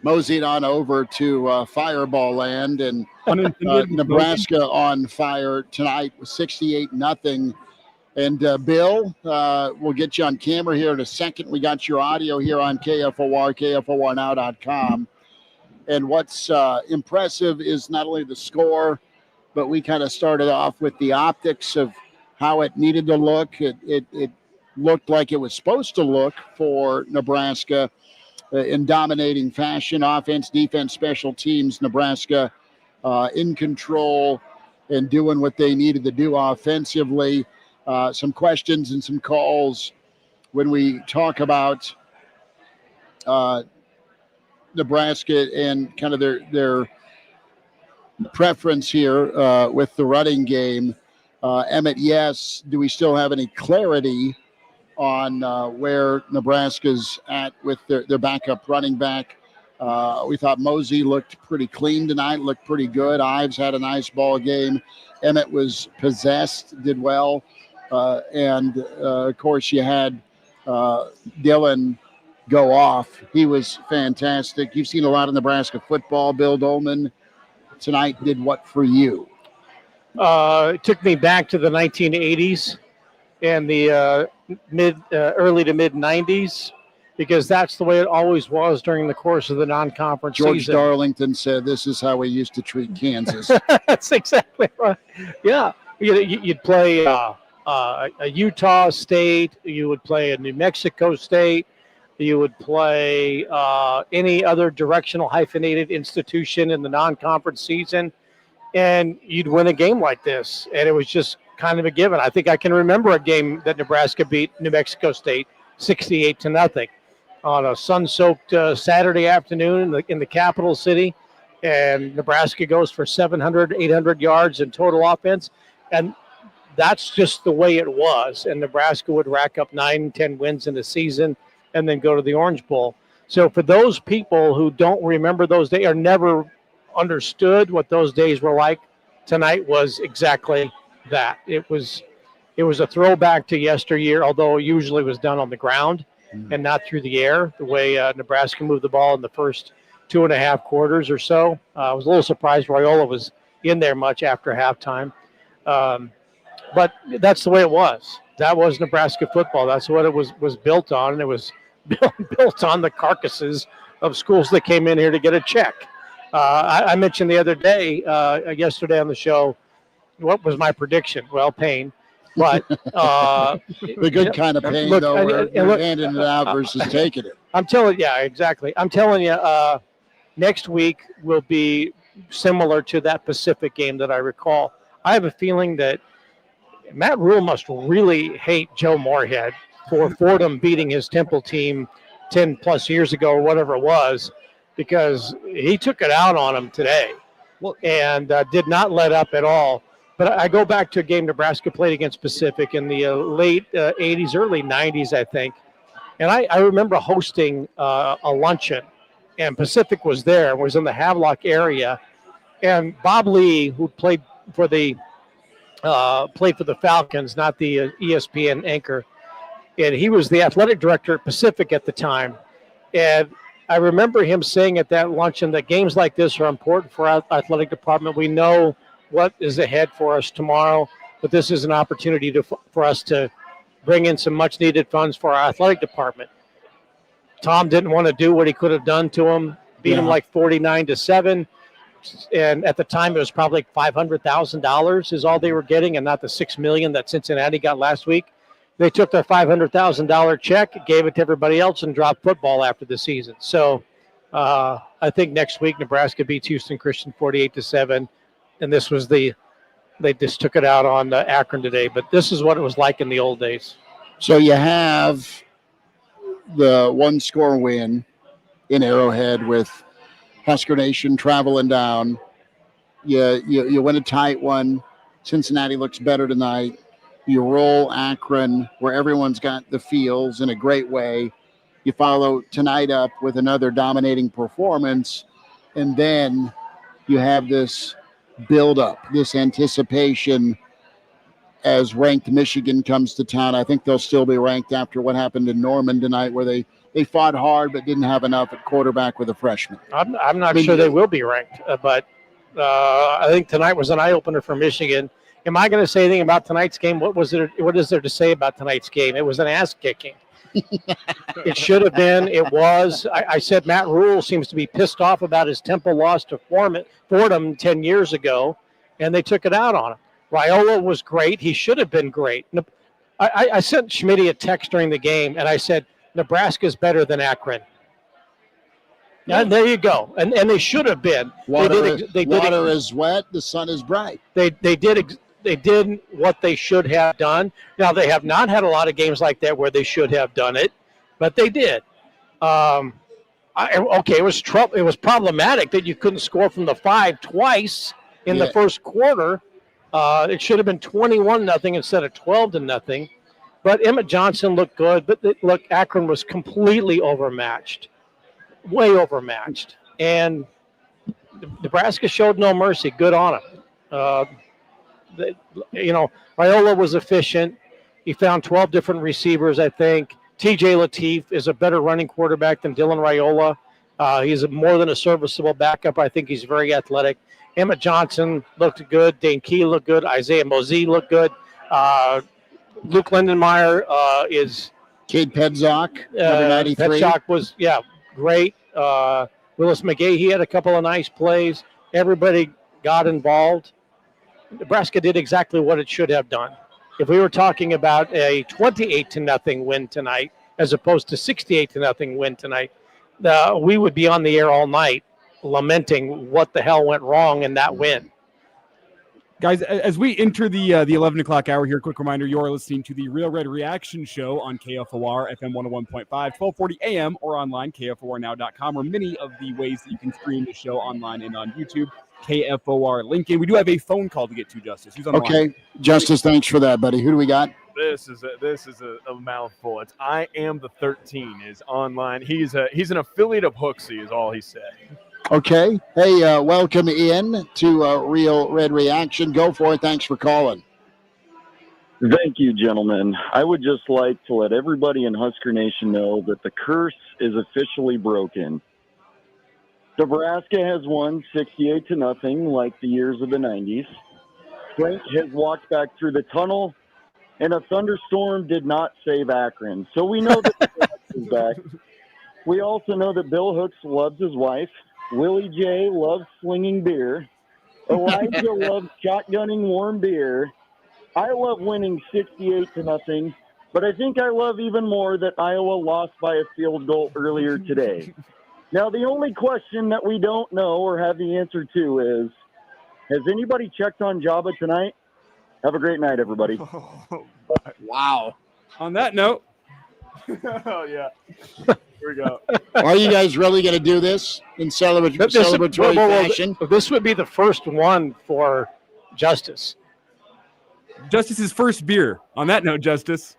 moseyed on over to Fireball Land, and Nebraska on fire tonight with 68-0. And Bill, we'll get you on camera here in a second. We got your audio here on KFOR, KFORnow.com. And what's impressive is not only the score, but we kind of started off with the optics of how it needed to look. It looked like it was supposed to look for Nebraska in dominating fashion. Offense, defense, special teams, Nebraska in control and doing what they needed to do offensively. Some questions and some calls when we talk about Nebraska and kind of their preference here with the running game. Emmett, yes. Do we still have any clarity on where Nebraska's at with their backup running back? We thought Mosey looked pretty clean tonight, looked pretty good. Ives had a nice ball game. Emmett was possessed, did well. And of course, you had Dylan go off. He was fantastic. You've seen a lot of Nebraska football. Bill Doleman tonight did what for you? It took me back to the 1980s and the early to mid 90s, because that's the way it always was during the course of the non-conference George season. Darlington said, "This is how we used to treat Kansas." That's exactly right. Yeah, you'd play a Utah State, you would play a New Mexico State, you would play any other directional hyphenated institution in the non-conference season, and you'd win a game like this. And it was just kind of a given. I think I can remember a game that Nebraska beat New Mexico State 68-0 on a sun-soaked Saturday afternoon in the capital city, and Nebraska goes for 700, 800 yards in total offense. And that's just the way it was. And Nebraska would rack up 9-10 wins in the season and then go to the Orange Bowl. So for those people who don't remember those days or never understood what those days were like, tonight was exactly that. It was It was a throwback to yesteryear, although it usually was done on the ground and not through the air, the way Nebraska moved the ball in the first 2.5 quarters or so. I was a little surprised Rhule was in there much after halftime. But that's the way it was. That was Nebraska football. That's what it was built on, and it was built on the carcasses of schools that came in here to get a check. I mentioned the other day, yesterday on the show, what was my prediction? Well, pain. But the good kind of pain, though, we're handing it out versus taking it. I'm telling you, yeah, exactly. I'm telling you, next week will be similar to that Pacific game that I recall. I have a feeling that Matt Rhule must really hate Joe Morehead for Fordham beating his Temple team 10 plus years ago or whatever it was, because he took it out on him today and did not let up at all. But I go back to a game Nebraska played against Pacific in the late 80s, early 90s, I think. And I remember hosting a luncheon, and Pacific was there and was in the Havelock area. And Bob Lee, who played for the Falcons, not the ESPN anchor, and he was the athletic director at Pacific at the time. And I remember him saying at that luncheon that games like this are important for our athletic department. We know what is ahead for us tomorrow, but this is an opportunity for us to bring in some much needed funds for our athletic department. Tom didn't want to do what he could have done to him, beat him like 49-7. And at the time, it was probably $500,000 is all they were getting, and not the $6 million that Cincinnati got last week. They took their $500,000 check, gave it to everybody else, and dropped football after the season. So I think next week Nebraska beats Houston Christian 48-7, and this was they just took it out on Akron today. But this is what it was like in the old days. So you have the one-score win in Arrowhead with Husker Nation traveling down. You win a tight one. Cincinnati looks better tonight. You roll Akron, where everyone's got the feels in a great way. You follow tonight up with another dominating performance, and then you have this build-up, this anticipation as ranked Michigan comes to town. I think they'll still be ranked after what happened in Norman tonight, where they fought hard but didn't have enough at quarterback with a freshman. I'm not sure they will be ranked, but I think tonight was an eye-opener for Michigan. Am I going to say anything about tonight's game? What is there to say about tonight's game? It was an ass-kicking. It should have been. It was. I said Matt Rhule seems to be pissed off about his Temple loss to Fordham 10 years ago, and they took it out on him. Rhule was great. He should have been great. I sent Schmidt a text during the game, and I said, Nebraska's better than Akron. And there you go. And they should have been. Water is wet. The sun is bright. They did what they should have done. Now, they have not had a lot of games like that where they should have done it, but they did. It was problematic that you couldn't score from the 5 twice in the first quarter. It should have been 21-0 instead of 12-0. But Emmett Johnson looked good. But look, Akron was completely overmatched, way overmatched. And Nebraska showed no mercy. Good on him. Rhule was efficient. He found 12 different receivers, I think. TJ Lateef is a better running quarterback than Dylan Rhule. He's more than a serviceable backup. I think he's very athletic. Emmett Johnson looked good. Dane Key looked good. Isaiah Mosey looked good. Luke Lindenmeyer is... Cade Pedzock, number 93. Pedzock was, great. Willis McGahee had a couple of nice plays. Everybody got involved. Nebraska did exactly what it should have done. If we were talking about a 28-0 win tonight, as opposed to 68-0 win tonight, we would be on the air all night lamenting what the hell went wrong in that win. Guys, as we enter the 11 o'clock hour here, quick reminder, you're listening to the Real Red Reaction Show on KFOR, FM 101.5, 1240 AM, or online, KFORnow.com, or many of the ways that you can stream the show online and on YouTube. KFOR Lincoln. We do have a phone call to get to, Justice. Who's on the line? Justice, thanks for that, buddy. Who do we got? This is a mouthful. It's I Am the 13 is online. He's an affiliate of Hooksy is all he said. Okay. Hey, welcome in to Real Red Reaction. Go for it. Thanks for calling. Thank you, gentlemen. I would just like to let everybody in Husker Nation know that the curse is officially broken. Nebraska has won 68-0 like the years of the 90s. Frank has walked back through the tunnel, and a thunderstorm did not save Akron. So we know that the is back. We also know that Bill Hooks loves his wife. Willie J loves slinging beer. Elijah loves shotgunning warm beer. I love winning 68-0, but I think I love even more that Iowa lost by a field goal earlier today. Now, the only question that we don't know or have the answer to is, has anybody checked on Jabba tonight? Have a great night, everybody. Wow. On that note. Oh, yeah. Here we go. Are you guys really going to do this in celebratory fashion? This would be the first one for Justice. Justice's first beer. On that note, Justice.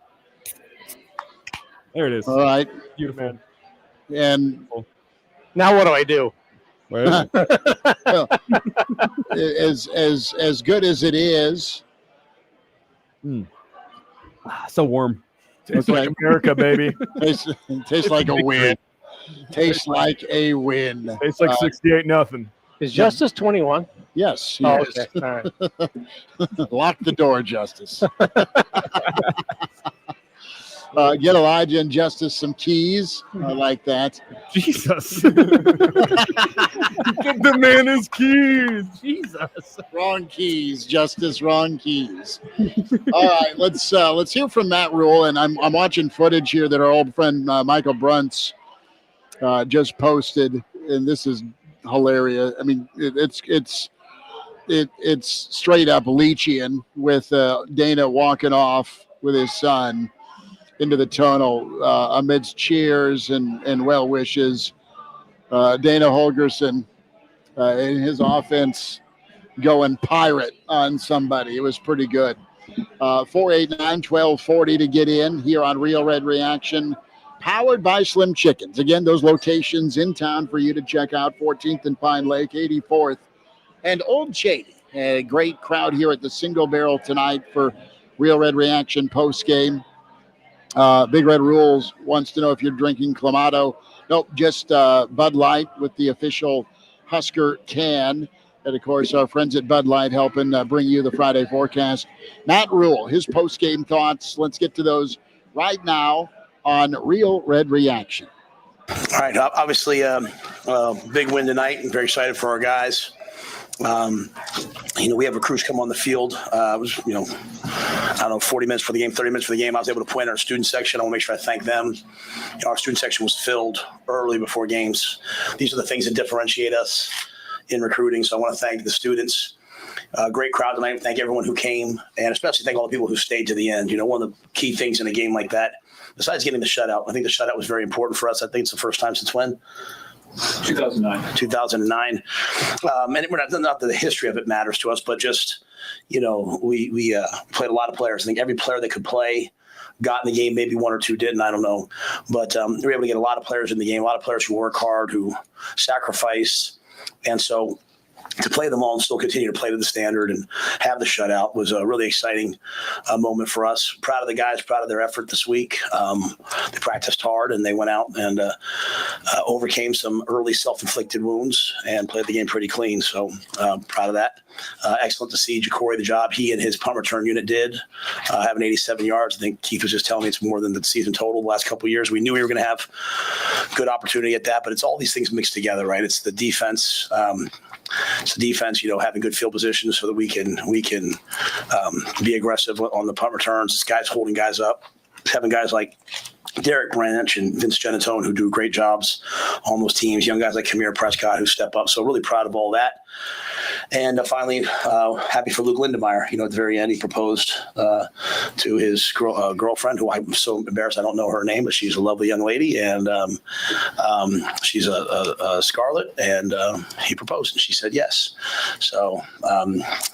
There it is. All right. Beautiful. Man. And now what do I do? Well, as good as it is. So warm. Tastes like America, baby. Tastes like a win. Tastes like a win. Tastes like 68-0. Is Justice 21? Yes. Oh, Yes. okay. All right. Lock the door, Justice. Get Elijah and Justice some keys. I like that. Jesus. Give the man his keys. Jesus. Wrong keys, Justice. Wrong keys. All right, let's hear from Matt Rhule, and I'm watching footage here that our old friend Michael Bruntz just posted, and this is hilarious. I mean, it's straight up Leachian with Dana walking off with his son into the tunnel amidst cheers and well wishes. Dana Holgerson and his offense going pirate on somebody. It was pretty good. 489-1240 to get in here on Real Red Reaction, powered by Slim Chickens. Again, those locations in town for you to check out: 14th and Pine Lake, 84th and Old Shady. A great crowd here at the Single Barrel tonight for Real Red Reaction post game. Big Red Rules wants to know if you're drinking Clamato. Nope, just Bud Light with the official Husker can. And, of course, our friends at Bud Light helping bring you the Friday forecast. Matt Rhule, his post-game thoughts. Let's get to those right now on Real Red Reaction. All right, obviously big win tonight. I'm very excited for our guys. We have recruits come on the field. It was, 40 minutes for the game, 30 minutes for the game. I was able to point our student section. I want to make sure I thank them. Our student section was filled early before games. These are the things that differentiate us in recruiting. So I want to thank the students. Great crowd tonight. Thank everyone who came, and especially thank all the people who stayed to the end. One of the key things in a game like that, besides getting the shutout, I think the shutout was very important for us. I think it's the first time since when? 2009. And we're not that the history of it matters to us, but just, we played a lot of players. I think every player that could play got in the game. Maybe one or two didn't. I don't know. But we were able to get a lot of players in the game, a lot of players who work hard, who sacrifice. And so to play them all and still continue to play to the standard and have the shutout was a really exciting moment for us. Proud of the guys, proud of their effort this week. They practiced hard and they went out and overcame some early self-inflicted wounds and played the game pretty clean. So proud of that. Excellent to see Jacory, the job he and his punt return unit did, having 87 yards. I think Keith was just telling me it's more than the season total the last couple of years. We knew we were going to have good opportunity at that, but it's all these things mixed together, right? It's the defense. It's the defense, having good field position so that we can be aggressive on the punt returns. It's guys holding guys up, having guys like Derek Branch and Vince Genatone who do great jobs on those teams. Young guys like Kamir Prescott who step up. So really proud of all that. And finally, happy for Luke Lindemeyer. At the very end, he proposed to his girlfriend, who I'm so embarrassed I don't know her name, but she's a lovely young lady, and she's a Scarlet, and he proposed, and she said yes. So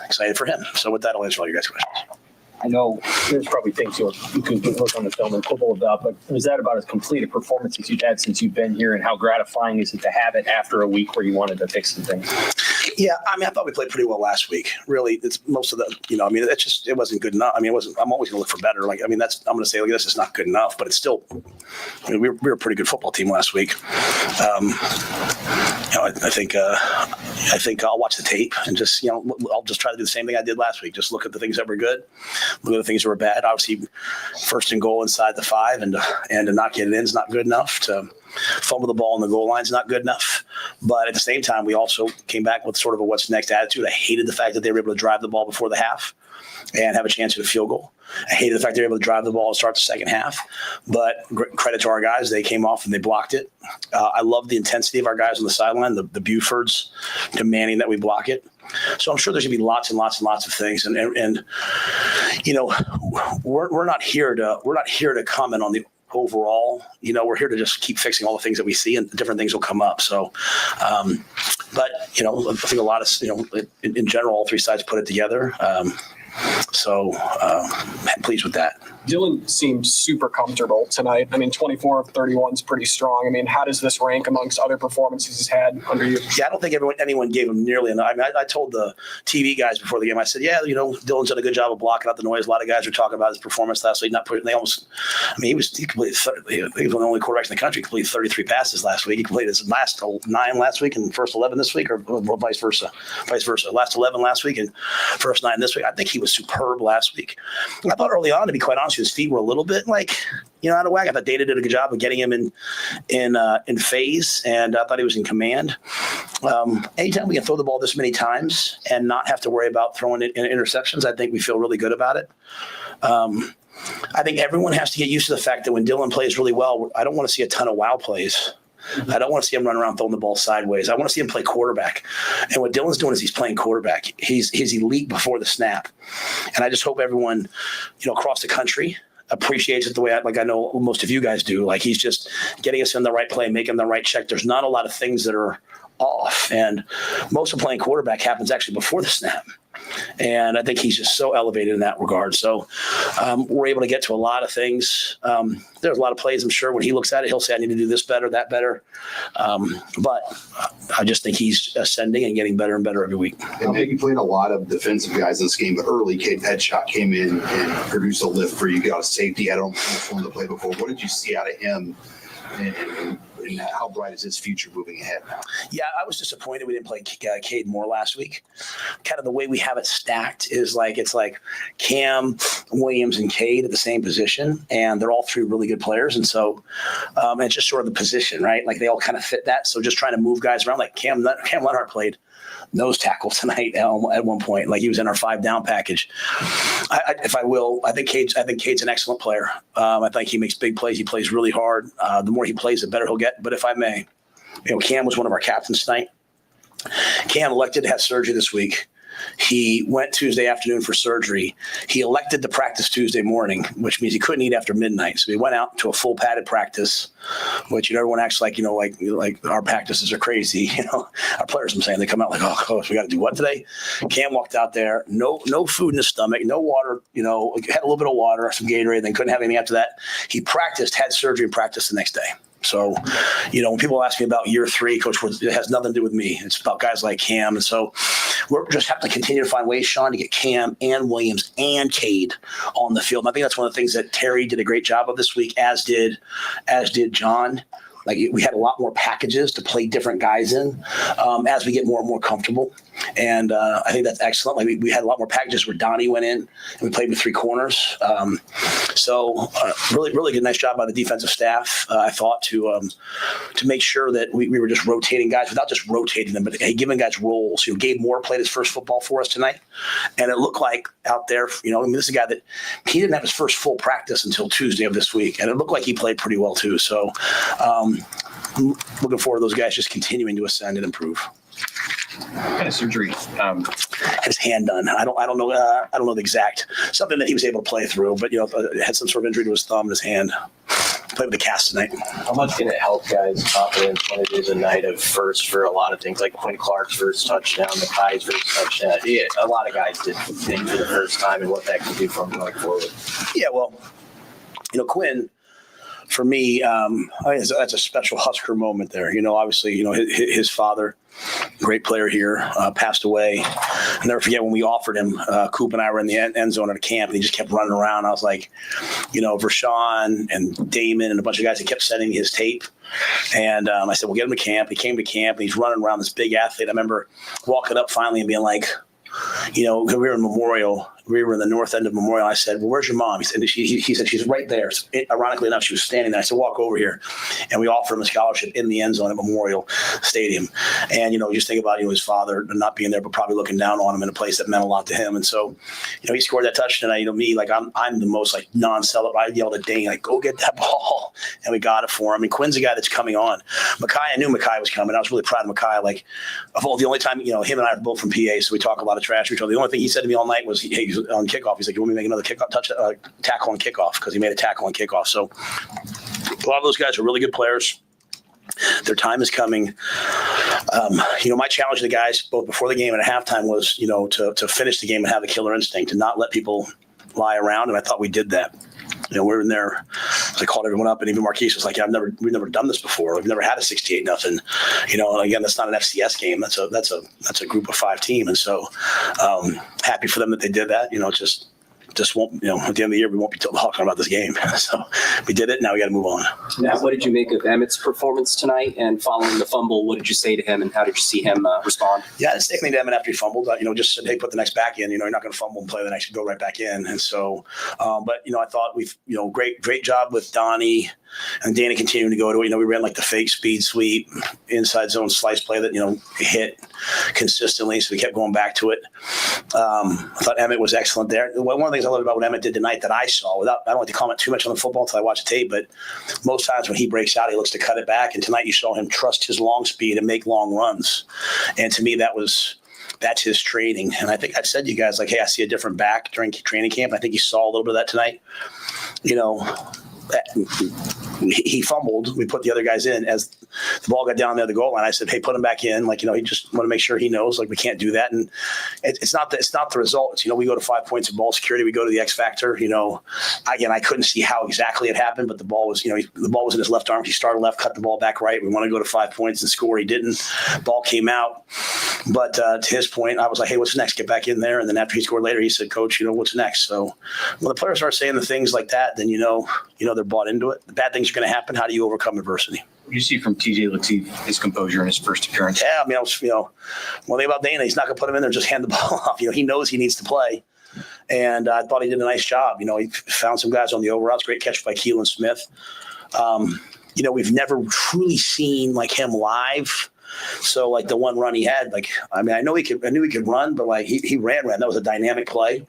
excited for him. So with that, I'll answer all your guys' questions. I know there's probably things you can look on the film and quibble about, but was that about as complete a performance as you've had since you've been here, and how gratifying is it to have it after a week where you wanted to fix some things? Yeah, I mean, I thought we played pretty well last week. Really, it's most of the, it wasn't good enough. I mean, it wasn't. I'm always going to look for better. I'm going to say, this is not good enough, but it's still. We were a pretty good football team last week. I think I'll watch the tape and just, I'll just try to do the same thing I did last week. Just look at the things that were good, look at the things that were bad. Obviously, first and goal inside the 5 and to not get it in is not good enough. To fumble the ball on the goal line is not good enough. But at the same time, we also came back with sort of a what's next attitude. I hated the fact that they were able to drive the ball before the half and have a chance at a field goal. I hated the fact they were able to drive the ball and start the second half. But credit to our guys. They came off and they blocked it. I love the intensity of our guys on the sideline, the Bufords demanding that we block it. So I'm sure there's going to be lots and lots and lots of things. And we're not here to comment on the overall. We're here to just keep fixing all the things that we see, and different things will come up. So, but I think a lot of, in general, all three sides put it together. So pleased with that. Dylan seemed super comfortable tonight. I mean, 24 of 31 is pretty strong. I mean, how does this rank amongst other performances he's had under you? Yeah, I don't think anyone gave him nearly enough. I mean, I told the TV guys before the game, I said, Dylan's done a good job of blocking out the noise. A lot of guys were talking about his performance last week. He completed, he was one of the only quarterbacks in the country. He completed 33 passes last week. He completed his last 9 last week and first 11 this week, or vice versa. Last 11 last week and first 9 this week. I think he was superb last week. I thought early on, to be quite honest, his feet were a little bit out of whack. I thought Data did a good job of getting him in phase, and I thought he was in command. Anytime we can throw the ball this many times and not have to worry about throwing it in interceptions, I think we feel really good about it. I think everyone has to get used to the fact that when Dylan plays really well, I don't want to see a ton of wow plays. I don't want to see him run around throwing the ball sideways. I want to see him play quarterback. And what Dylan's doing is he's playing quarterback. He's elite before the snap. And I just hope everyone, across the country appreciates it the way I know most of you guys do. He's just getting us in the right play, making the right check. There's not a lot of things that are off. And most of playing quarterback happens actually before the snap. And I think he's just so elevated in that regard. So we're able to get to a lot of things. There's a lot of plays, I'm sure, when he looks at it, he'll say, I need to do this better, that better. But I just think he's ascending and getting better and better every week. And Nick, you played a lot of defensive guys in this game, but early, Cade Headshot came in and produced a lift for you. Got a safety. I don't know him to play before. What did you see out of him? And how bright is his future moving ahead now? Yeah, I was disappointed we didn't play Cade more last week. Kind of the way we have it stacked is it's like Cam, Williams, and Cade at the same position, and they're all three really good players. And so it's just sort of the position, right? They all kind of fit that. So just trying to move guys around. Cam Lenhart played nose tackle tonight at one point. He was in our 5-down package. I think Cade's an excellent player. I think he makes big plays. He plays really hard. The more he plays, the better he'll get. But if I may, Cam was one of our captains tonight. Cam elected to have surgery this week. He went Tuesday afternoon for surgery. He elected to practice Tuesday morning, which means he couldn't eat after midnight. So he went out to a full padded practice, which everyone acts like our practices are crazy. Our players, I'm saying, they come out like, oh, coach, we got to do what today? Cam walked out there, no food in his stomach, no water, had a little bit of water, some Gatorade, then couldn't have anything after that. He practiced, had surgery, and practiced the next day. So, when people ask me about year 3, Coach, it has nothing to do with me. It's about guys like Cam. And so we're just have to continue to find ways, Sean, to get Cam and Williams and Cade on the field. And I think that's one of the things that Terry did a great job of this week, as did John. We had a lot more packages to play different guys in as we get more and more comfortable. And I think that's excellent. We had a lot more packages where Donnie went in and we played with 3 corners. Really, really good, nice job by the defensive staff, I thought, to make sure that we were just rotating guys without just rotating them, but giving guys roles. Gabe Moore played his first football for us tonight. And it looked like out there, this is a guy that he didn't have his first full practice until Tuesday of this week. And it looked like he played pretty well too. So looking forward to those guys just continuing to ascend and improve. What kind of surgery? His hand done. I don't know the exact, something that he was able to play through, but had some sort of injury to his thumb and his hand. Played with the cast tonight. How much can it help guys' confidence when it is a night of first for a lot of things, like Quinn Clark's first touchdown, Makai's first touchdown? Yeah, a lot of guys did things for the first time, and what that can do for them going forward. Yeah, well, Quinn, for me, that's a special Husker moment there. Obviously, his father great player here, passed away. I'll never forget when we offered him, Coop and I were in the end zone at a camp, and he just kept running around. I was like, Vershawn and Damon and a bunch of guys that kept sending me his tape. And I said, we'll get him to camp. He came to camp, and he's running around, this big athlete. I remember walking up finally and being like, we were in Memorial. We were in the north end of Memorial. I said, well, where's your mom? He said, she's right there. So ironically enough, she was standing there. I said, walk over here. And we offered him a scholarship in the end zone at Memorial Stadium. And, just think about, his father not being there, but probably looking down on him in a place that meant a lot to him. And so, he scored that touchdown. Me, like I'm the most like non-seller. I yelled at Dane, like, go get that ball. And we got it for him. And Quinn's a guy that's coming on. Makai, I knew Makai was coming. I was really proud of Makai. Like, the only time, him and I are both from PA, so we talk a lot of trash to each other. The only thing he said to me all night was, he was on kickoff. He's like, you want me to make another kickoff tackle on kickoff? Because he made a tackle on kickoff. So a lot of those guys are really good players. Their time is coming. My challenge to the guys both before the game and at halftime was, to finish the game and have the killer instinct, to not let people lie around. And I thought we did that. We're in there. I called everyone up, and even Marquise was like, we've never done this before. We've never had a 68-0. And again, that's not an FCS game. That's a group of 5 team. And so happy for them that they did that. Just won't, at the end of the year, we won't be talking about this game. So we did it. Now we got to move on. Matt, what did you make of Emmett's performance tonight? And following the fumble, what did you say to him, and how did you see him respond? Yeah, I didn't say anything to Emmett after he fumbled. Just said, hey, put the next back in. You're not going to fumble and play the next, go right back in. And so, but I thought we've, great job with Donnie and Danny continuing to go to it. We ran like the fake speed sweep, inside zone slice play that, hit consistently. So we kept going back to it. I thought Emmett was excellent there. One of the things I loved about what Emmett did tonight that I saw, I don't like to comment too much on the football until I watch the tape, but most times when he breaks out, he looks to cut it back. And tonight you saw him trust his long speed and make long runs. And to me, that's his training. And I think I've said to you guys, like, hey, I see a different back during training camp. I think you saw a little bit of that tonight. He fumbled. We put the other guys in as the ball got down near the goal line. I said, hey, put him back in. He just want to make sure he knows, we can't do that. And it's not the results. We go to 5 points of ball security. We go to the X factor. Again, I couldn't see how exactly it happened, but the ball was, the ball was in his left arm. He started left, cut the ball back right. We want to go to 5 points and score. He didn't. Ball came out. But to his point, I was like, hey, what's next? Get back in there. And then after he scored later, he said, Coach, what's next? So when the players start saying the things like that, then they're bought into it. The bad things are going to happen. How do you overcome adversity? What do you see from TJ Lateef, his composure in his first appearance? Yeah, one thing about Dana, he's not going to put him in there and just hand the ball off. He knows he needs to play. And I thought he did a nice job. He found some guys on the over routes. Great catch by Keelan Smith. We've never truly seen him live. So the one run he had, I knew he could run, but he ran. That was a dynamic play.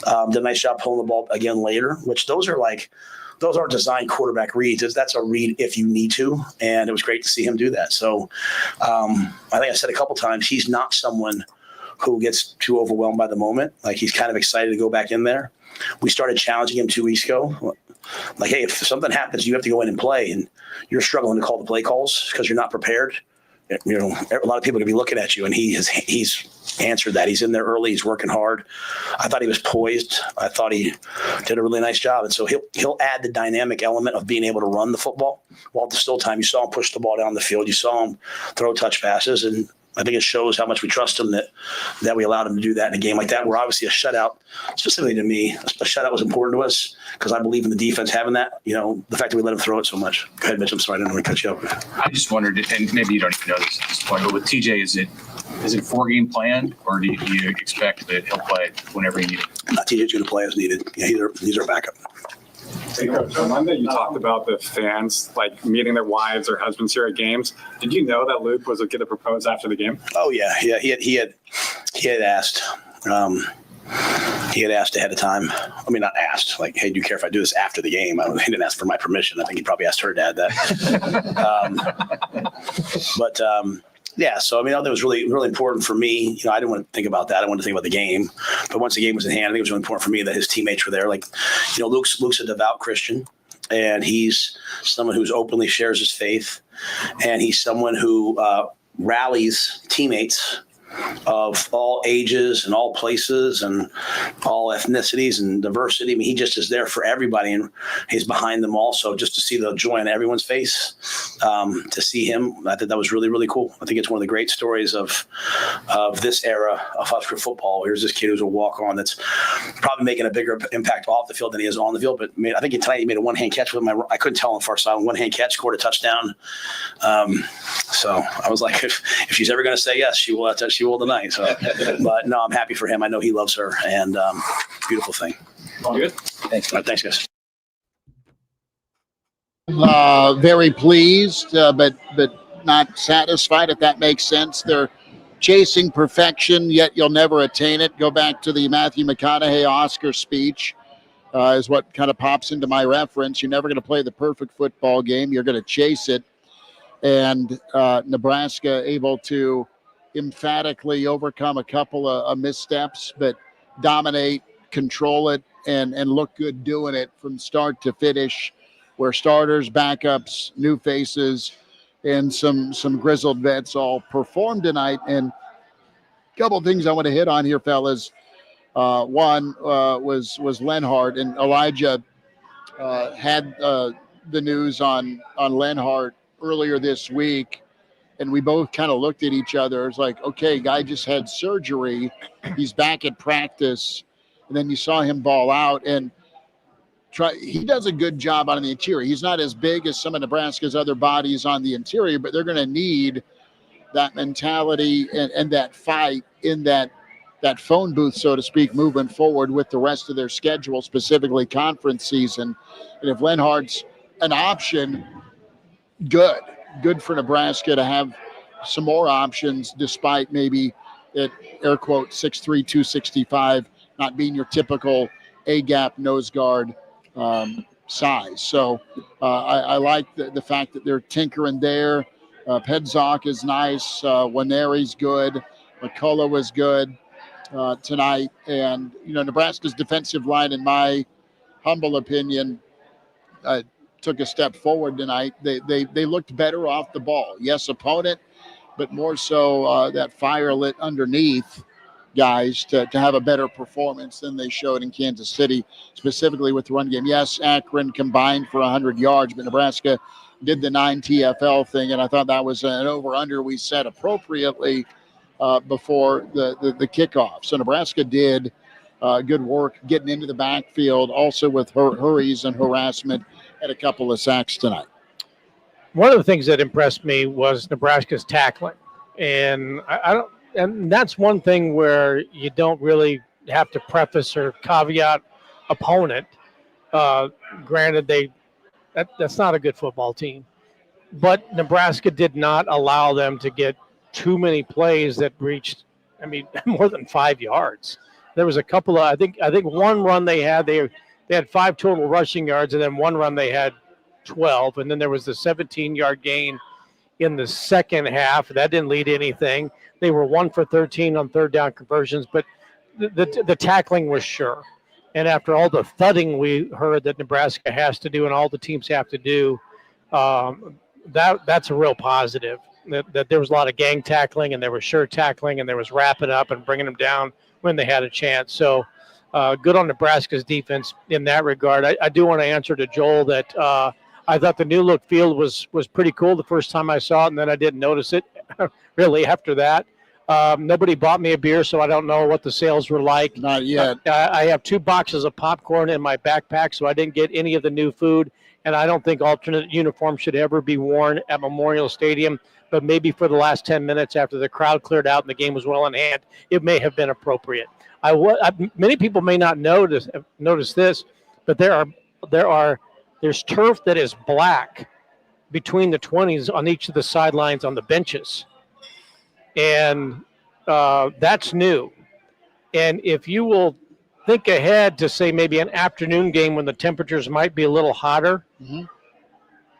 Did a nice job pulling the ball again later, which those are designed quarterback reads. That's a read if you need to. And it was great to see him do that. So I think I said a couple times, he's not someone who gets too overwhelmed by the moment. He's kind of excited to go back in there. We started challenging him 2 weeks ago. Hey, if something happens, you have to go in and play, and you're struggling to call the play calls because you're not prepared. A lot of people are going to be looking at you, and he's answered that. He's in there early. He's working hard. I thought he was poised. I thought he did a really nice job. And so he'll add the dynamic element of being able to run the football. While at the still time, you saw him push the ball down the field. You saw him throw touch passes, and I think it shows how much we trust him that we allowed him to do that in a game like that, where obviously a shutout, specifically to me, a shutout was important to us because I believe in the defense having that. The fact that we let him throw it so much. Go ahead, Mitch. I'm sorry, I didn't want to cut you up. I just wondered, and maybe you don't even know this at this point, but with TJ, is it 4-game plan, or do you expect that he'll play whenever he needs it? TJ's going to play as needed. Yeah, he's our backup. Hey, Coach, on Monday you talked about the fans meeting their wives or husbands here at games. Did you know that Luke was going to propose after the game? Oh yeah. He had asked. He had asked ahead of time. I mean, not asked. Hey, do you care if I do this after the game? He didn't ask for my permission. I think he probably asked her to add that. Yeah, so that was really, really important for me. I didn't want to think about that. I wanted to think about the game. But once the game was in hand, I think it was really important for me that his teammates were there. Luke's a devout Christian, and he's someone who's openly shares his faith, and he's someone who rallies teammates of all ages and all places and all ethnicities and diversity. I mean, he just is there for everybody, and he's behind them all. So just to see the joy on everyone's face, to see him, I think that was really, really cool. I think it's one of the great stories of this era of Husker football. Here's this kid who's a walk-on that's probably making a bigger impact off the field than he is on the field. But I think tonight he made a one-hand catch with him. I couldn't tell on the far side. One-hand catch, scored a touchdown. So I was like, if she's ever going to say yes, she will tonight. So, but no, I'm happy for him. I know he loves her, and beautiful thing. All good. Thanks. Thanks, guys. Very pleased, but not satisfied, if that makes sense. They're chasing perfection, yet you'll never attain it. Go back to the Matthew McConaughey Oscar speech, is what kind of pops into my reference. You're never going to play the perfect football game. You're going to chase it. And Nebraska able to emphatically overcome a couple of missteps, but dominate, control it, and look good doing it from start to finish, where starters, backups, new faces, and some grizzled vets all performed tonight. And a couple of things I want to hit on here, fellas. One was Lenhart, and Elijah had the news on Lenhart earlier this week, and we both kind of looked at each other. It's like, okay, guy just had surgery. He's back at practice. And then you saw him ball out, and he does a good job on the interior. He's not as big as some of Nebraska's other bodies on the interior, but they're going to need that mentality and that fight in that phone booth, so to speak, moving forward with the rest of their schedule, specifically conference season. And if Lenhart's an option, good for Nebraska to have some more options, despite maybe at air quote 6'3", 265, not being your typical A-gap nose guard size. So I like the fact that they're tinkering there. Pedzok is nice. Waneri's good. McCullough was good tonight. And, Nebraska's defensive line, in my humble opinion, took a step forward tonight. They looked better off the ball. Yes, opponent, but more so that fire lit underneath guys to have a better performance than they showed in Kansas City, specifically with the run game. Yes, Akron combined for 100 yards, but Nebraska did the 9 TFL thing, and I thought that was an over-under we set appropriately before the kickoff. So Nebraska did good work getting into the backfield, also with hurries and harassment, and a couple of sacks tonight. One of the things that impressed me was Nebraska's tackling, and and that's one thing where you don't really have to preface or caveat opponent. Granted, that's not a good football team, but Nebraska did not allow them to get too many plays that reached, more than 5 yards. There was a couple of, I think one run they had 5 total rushing yards, and then one run they had 12, and then there was the 17-yard gain in the second half. That didn't lead to anything. They were 1 for 13 on third down conversions, but the tackling was sure. And after all the thudding we heard that Nebraska has to do and all the teams have to do, that's a real positive. That there was a lot of gang tackling, and there was sure tackling, and there was wrapping up and bringing them down when they had a chance. So good on Nebraska's defense in that regard. I do want to answer to Joel that I thought the new look field was pretty cool the first time I saw it, and then I didn't notice it really after that. Nobody bought me a beer, so I don't know what the sales were like. Not yet. I have 2 boxes of popcorn in my backpack, so I didn't get any of the new food, and I don't think alternate uniforms should ever be worn at Memorial Stadium, but maybe for the last 10 minutes after the crowd cleared out and the game was well in hand, it may have been appropriate. Many people may not notice this, but there's turf that is black between the 20s on each of the sidelines on the benches. And that's new. And if you will think ahead to, say, maybe an afternoon game when the temperatures might be a little hotter,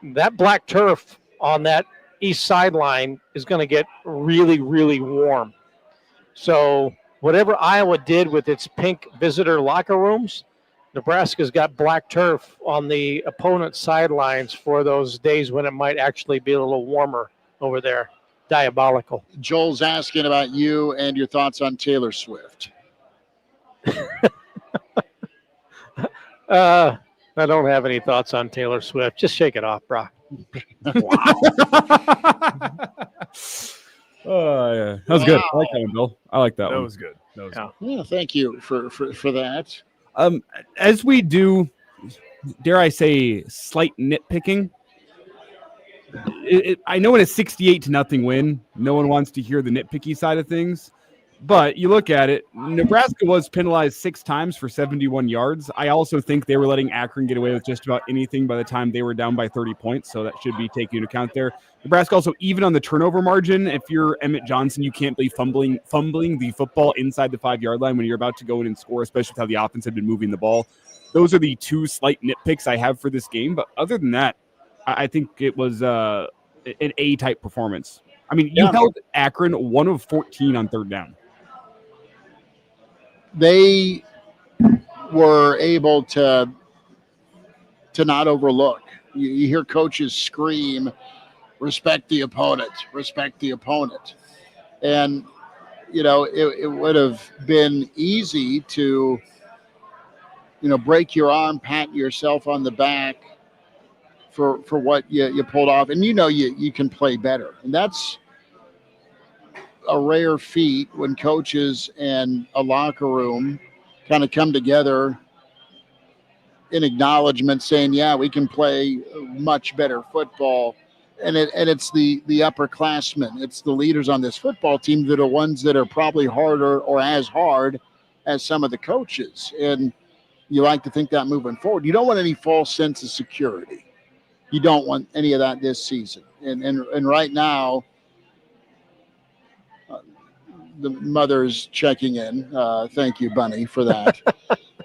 that black turf on that east sideline is going to get really, really warm. So whatever Iowa did with its pink visitor locker rooms, Nebraska's got black turf on the opponent's sidelines for those days when it might actually be a little warmer over there. diabolical. Joel's asking about you and your thoughts on Taylor Swift. I don't have any thoughts on Taylor Swift. Just shake it off, Brock. Oh, yeah. That was good. I like that one, Bill. I like that one. That was good. Yeah, thank you for that. As we do, dare I say, slight nitpicking. I know in a 68-0 win, no one wants to hear the nitpicky side of things. But you look at it, Nebraska was penalized 6 times for 71 yards. I also think they were letting Akron get away with just about anything by the time they were down by 30 points, so that should be taken into account there. Nebraska also, even on the turnover margin, if you're Emmett Johnson, you can't be fumbling the football inside the 5-yard line when you're about to go in and score, especially with how the offense had been moving the ball. Those are the 2 slight nitpicks I have for this game. But other than that, I think it was an A-type performance. I mean, you held Akron 1 of 14 on 3rd down. They were able to not overlook. You hear coaches scream, respect the opponent, respect the opponent. And, it would have been easy to, break your arm, pat yourself on the back for what you pulled off. And you can play better. And that's a rare feat when coaches and a locker room kind of come together in acknowledgement saying, yeah, we can play much better football. And it's the upperclassmen. It's the leaders on this football team that are ones that are probably harder or as hard as some of the coaches. And you like to think that moving forward. You don't want any false sense of security. You don't want any of that this season. And right now, the mother's checking in. Thank you, Bunny, for that.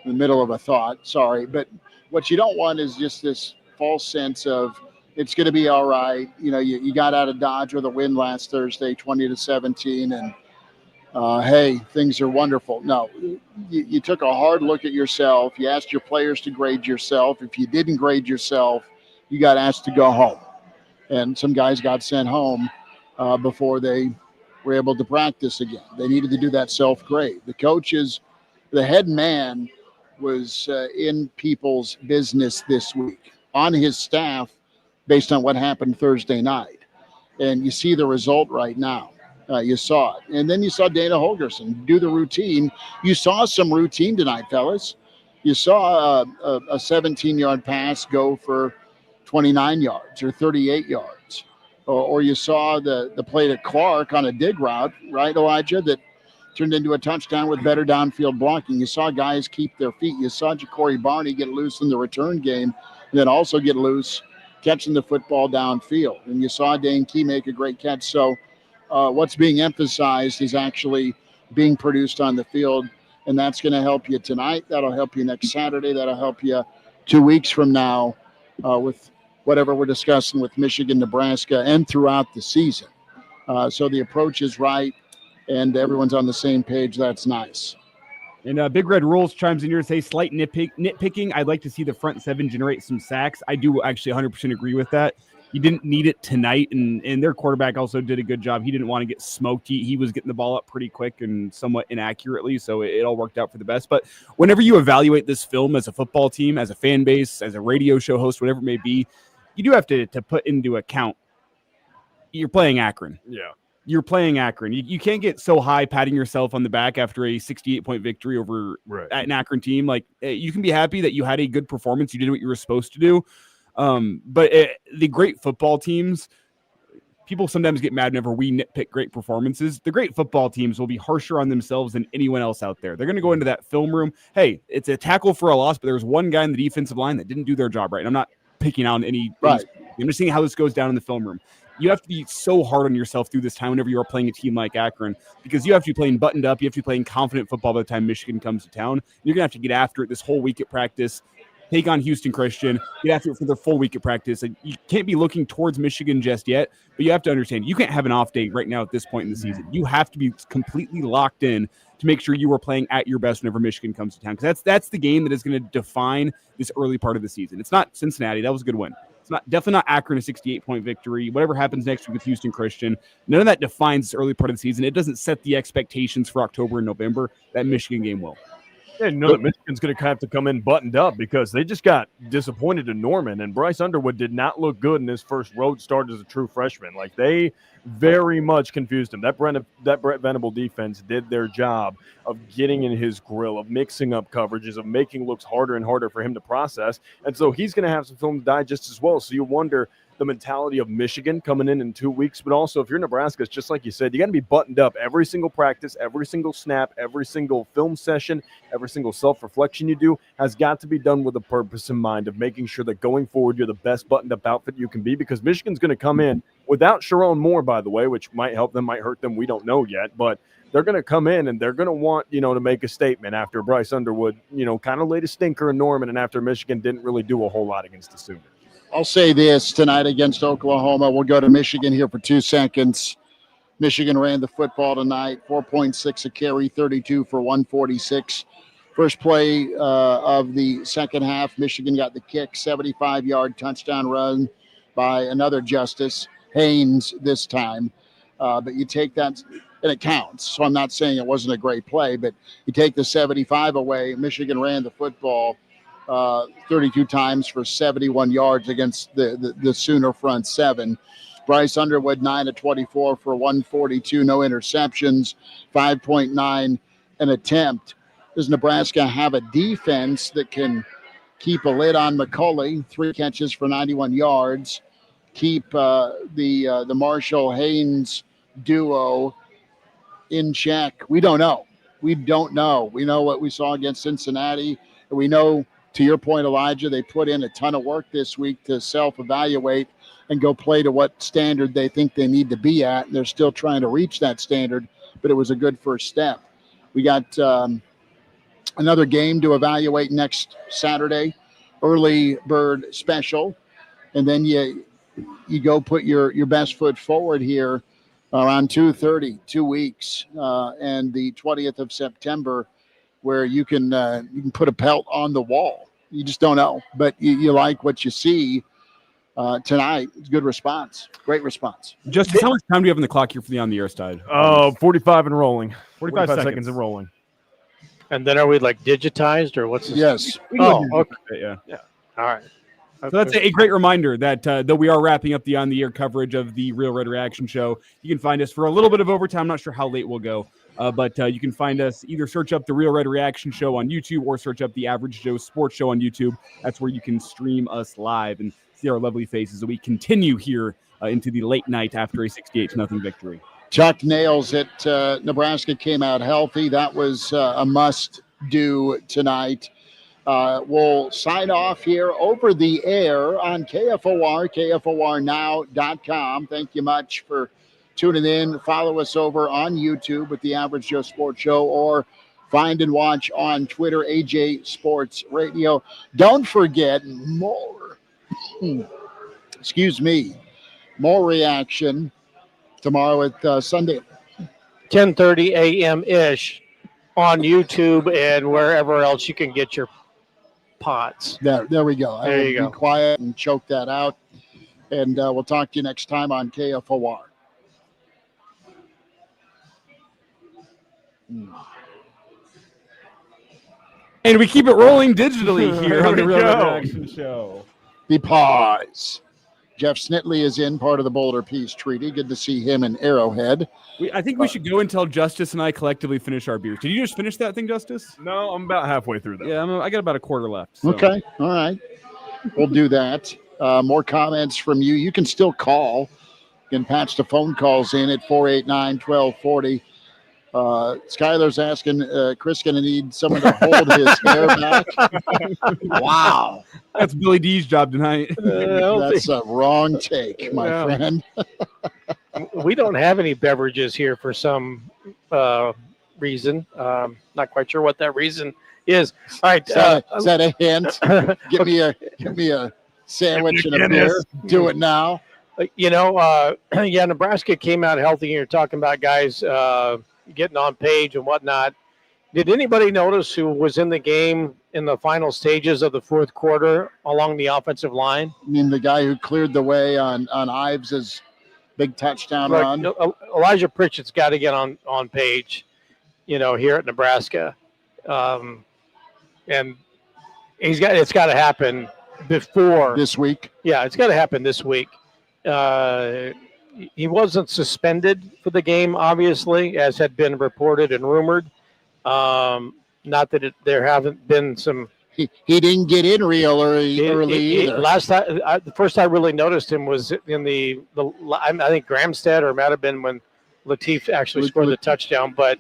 In the middle of a thought. Sorry. But what you don't want is just this false sense of it's going to be all right. You got out of Dodge with a win last Thursday, 20-17. And, hey, things are wonderful. No, you took a hard look at yourself. You asked your players to grade yourself. If you didn't grade yourself, you got asked to go home. And some guys got sent home before they were able to practice again. They needed to do that self-grade. The coaches, the head man was in people's business this week on his staff based on what happened Thursday night. And you see the result right now. You saw it. And then you saw Dana Holgerson do the routine. You saw some routine tonight, fellas. You saw a 17-yard pass go for 29 yards or 38 yards. Or you saw the play to Clark on a dig route, right, Elijah, that turned into a touchdown with better downfield blocking. You saw guys keep their feet. You saw Ja'Cory Barney get loose in the return game and then also get loose catching the football downfield. And you saw Dane Key make a great catch. So what's being emphasized is actually being produced on the field, and that's going to help you tonight. That'll help you next Saturday. That'll help you 2 weeks from now with whatever we're discussing with Michigan, Nebraska, and throughout the season. So the approach is right, and everyone's on the same page. That's nice. And Big Red Rules chimes in here to say slight nitpicking. I'd like to see the front 7 generate some sacks. I do actually 100% agree with that. He didn't need it tonight, and their quarterback also did a good job. He didn't want to get smoked. He was getting the ball up pretty quick and somewhat inaccurately, so it all worked out for the best. But whenever you evaluate this film as a football team, as a fan base, as a radio show host, whatever it may be, you do have to put into account you're playing Akron. Yeah. You're playing Akron. You can't get so high patting yourself on the back after a 68-point victory over an Akron team. Like, you can be happy that you had a good performance. You did what you were supposed to do. But the great football teams, people sometimes get mad whenever we nitpick great performances. The great football teams will be harsher on themselves than anyone else out there. They're going to go into that film room. Hey, it's a tackle for a loss, but there was one guy in the defensive line that didn't do their job right. And I'm not picking out any. Right. I'm just seeing how this goes down in the film room. You have to be so hard on yourself through this time whenever you are playing a team like Akron, because you have to be playing buttoned up. You have to be playing confident football by the time Michigan comes to town. You're going to have to get after it this whole week at practice, take on Houston Christian, get after it for the full week of practice. And you can't be looking towards Michigan just yet, but you have to understand you can't have an off day right now at this point in the season. You have to be completely locked in to make sure you are playing at your best whenever Michigan comes to town, because that's the game that is going to define this early part of the season. It's not Cincinnati. That was a good win. It's definitely not Akron a 68-point victory. Whatever happens next week with Houston Christian, none of that defines this early part of the season. It doesn't set the expectations for October and November. That Michigan game will. Yeah, you know that Michigan's going to have to come in buttoned up because they just got disappointed in Norman, and Bryce Underwood did not look good in his first road start as a true freshman. Like, they very much confused him. That Brett Venable defense did their job of getting in his grill, of mixing up coverages, of making looks harder and harder for him to process. And so he's going to have some film to digest as well. So you wonder the mentality of Michigan coming in 2 weeks, but also if you're Nebraska, it's just like you said, you got to be buttoned up every single practice, every single snap, every single film session, every single self-reflection you do has got to be done with a purpose in mind of making sure that going forward you're the best buttoned up outfit you can be, because Michigan's going to come in without Sharon Moore, by the way, which might help them, might hurt them, we don't know yet, but they're going to come in and they're going to want, to make a statement after Bryce Underwood, kind of laid a stinker in Norman and after Michigan didn't really do a whole lot against the Sooners. I'll say this tonight against Oklahoma. We'll go to Michigan here for 2 seconds. Michigan ran the football tonight, 4.6 a carry, 32 for 146. First play of the second half, Michigan got the kick, 75-yard touchdown run by another Justice, Haynes this time. But you take that, and it counts. So I'm not saying it wasn't a great play, but you take the 75 away, Michigan ran the football 32 times for 71 yards against the Sooner front seven. Bryce Underwood, 9 of 24 for 142, no interceptions, 5.9 an attempt. Does Nebraska have a defense that can keep a lid on McCulley, 3 catches for 91 yards, keep the Marshall-Haynes duo in check? We don't know. We know what we saw against Cincinnati. We know, to your point, Elijah, they put in a ton of work this week to self-evaluate and go play to what standard they think they need to be at. They're still trying to reach that standard, but it was a good first step. We got another game to evaluate next Saturday, early bird special, and then you go put your best foot forward here around 2:30, 2 weeks, and the 20th of September, where you can put a pelt on the wall. You just don't know, but you like what you see tonight. It's a good response. Great response. Justin, how much time do you have on the clock here for the on the air side? 45 and rolling. 45 seconds and rolling. And then are we digitized or what's this? Yes. Oh, okay. Yeah. All right. So that's a great reminder that though we are wrapping up the on-the-air coverage of the Real Red Reaction Show, you can find us for a little bit of overtime. I'm not sure how late we'll go, but you can find us, either search up the Real Red Reaction Show on YouTube or search up the Average Joe Sports Show on YouTube. That's where you can stream us live and see our lovely faces as we continue here into the late night after a 68-0 victory. Chuck nails it. Nebraska came out healthy. That was a must-do tonight. We'll sign off here over the air on KFOR, KFORnow.com. Thank you much for tuning in. Follow us over on YouTube with the Average Joe Sports Show, or find and watch on Twitter, AJ Sports Radio. Don't forget more reaction tomorrow at Sunday. 10:30 a.m.-ish on YouTube and wherever else you can get your pots. There we go. There you go. Be quiet and choke that out. And we'll talk to you next time on KFOR. And we keep it rolling digitally here on the Real Red Reaction Show. The pause. Jeff Snitley is in, part of the Boulder Peace Treaty. Good to see him in Arrowhead. I think we should go until Justice and I collectively finish our beers. Did you just finish that thing, Justice? No, I'm about halfway through that. Yeah, I got about a quarter left. So. Okay, all right. We'll do that. More comments from you. You can still call. You can patch the phone calls in at 489-1240. Skylar's asking, Chris going to need someone to hold his hair back. Wow. That's Billy D's job tonight. That's a wrong take, my friend. We don't have any beverages here for some reason. Not quite sure what that reason is. All right. Is that a hint? Give me a sandwich and a beer. Do it now. Nebraska came out healthy. You're talking about guys getting on page and whatnot. Did anybody notice who was in the game in the final stages of the fourth quarter along the offensive line? I mean, the guy who cleared the way on Ives's big touchdown run. Elijah Pritchett's got to get on page, here at Nebraska. And it's got to happen before this week. Yeah, it's got to happen this week. He wasn't suspended for the game, obviously, as had been reported and rumored. Not that there haven't been some. He didn't get in real early either. Last time, the first I really noticed him was in the I think Gramstead, or it might have been when Latif actually scored the touchdown. But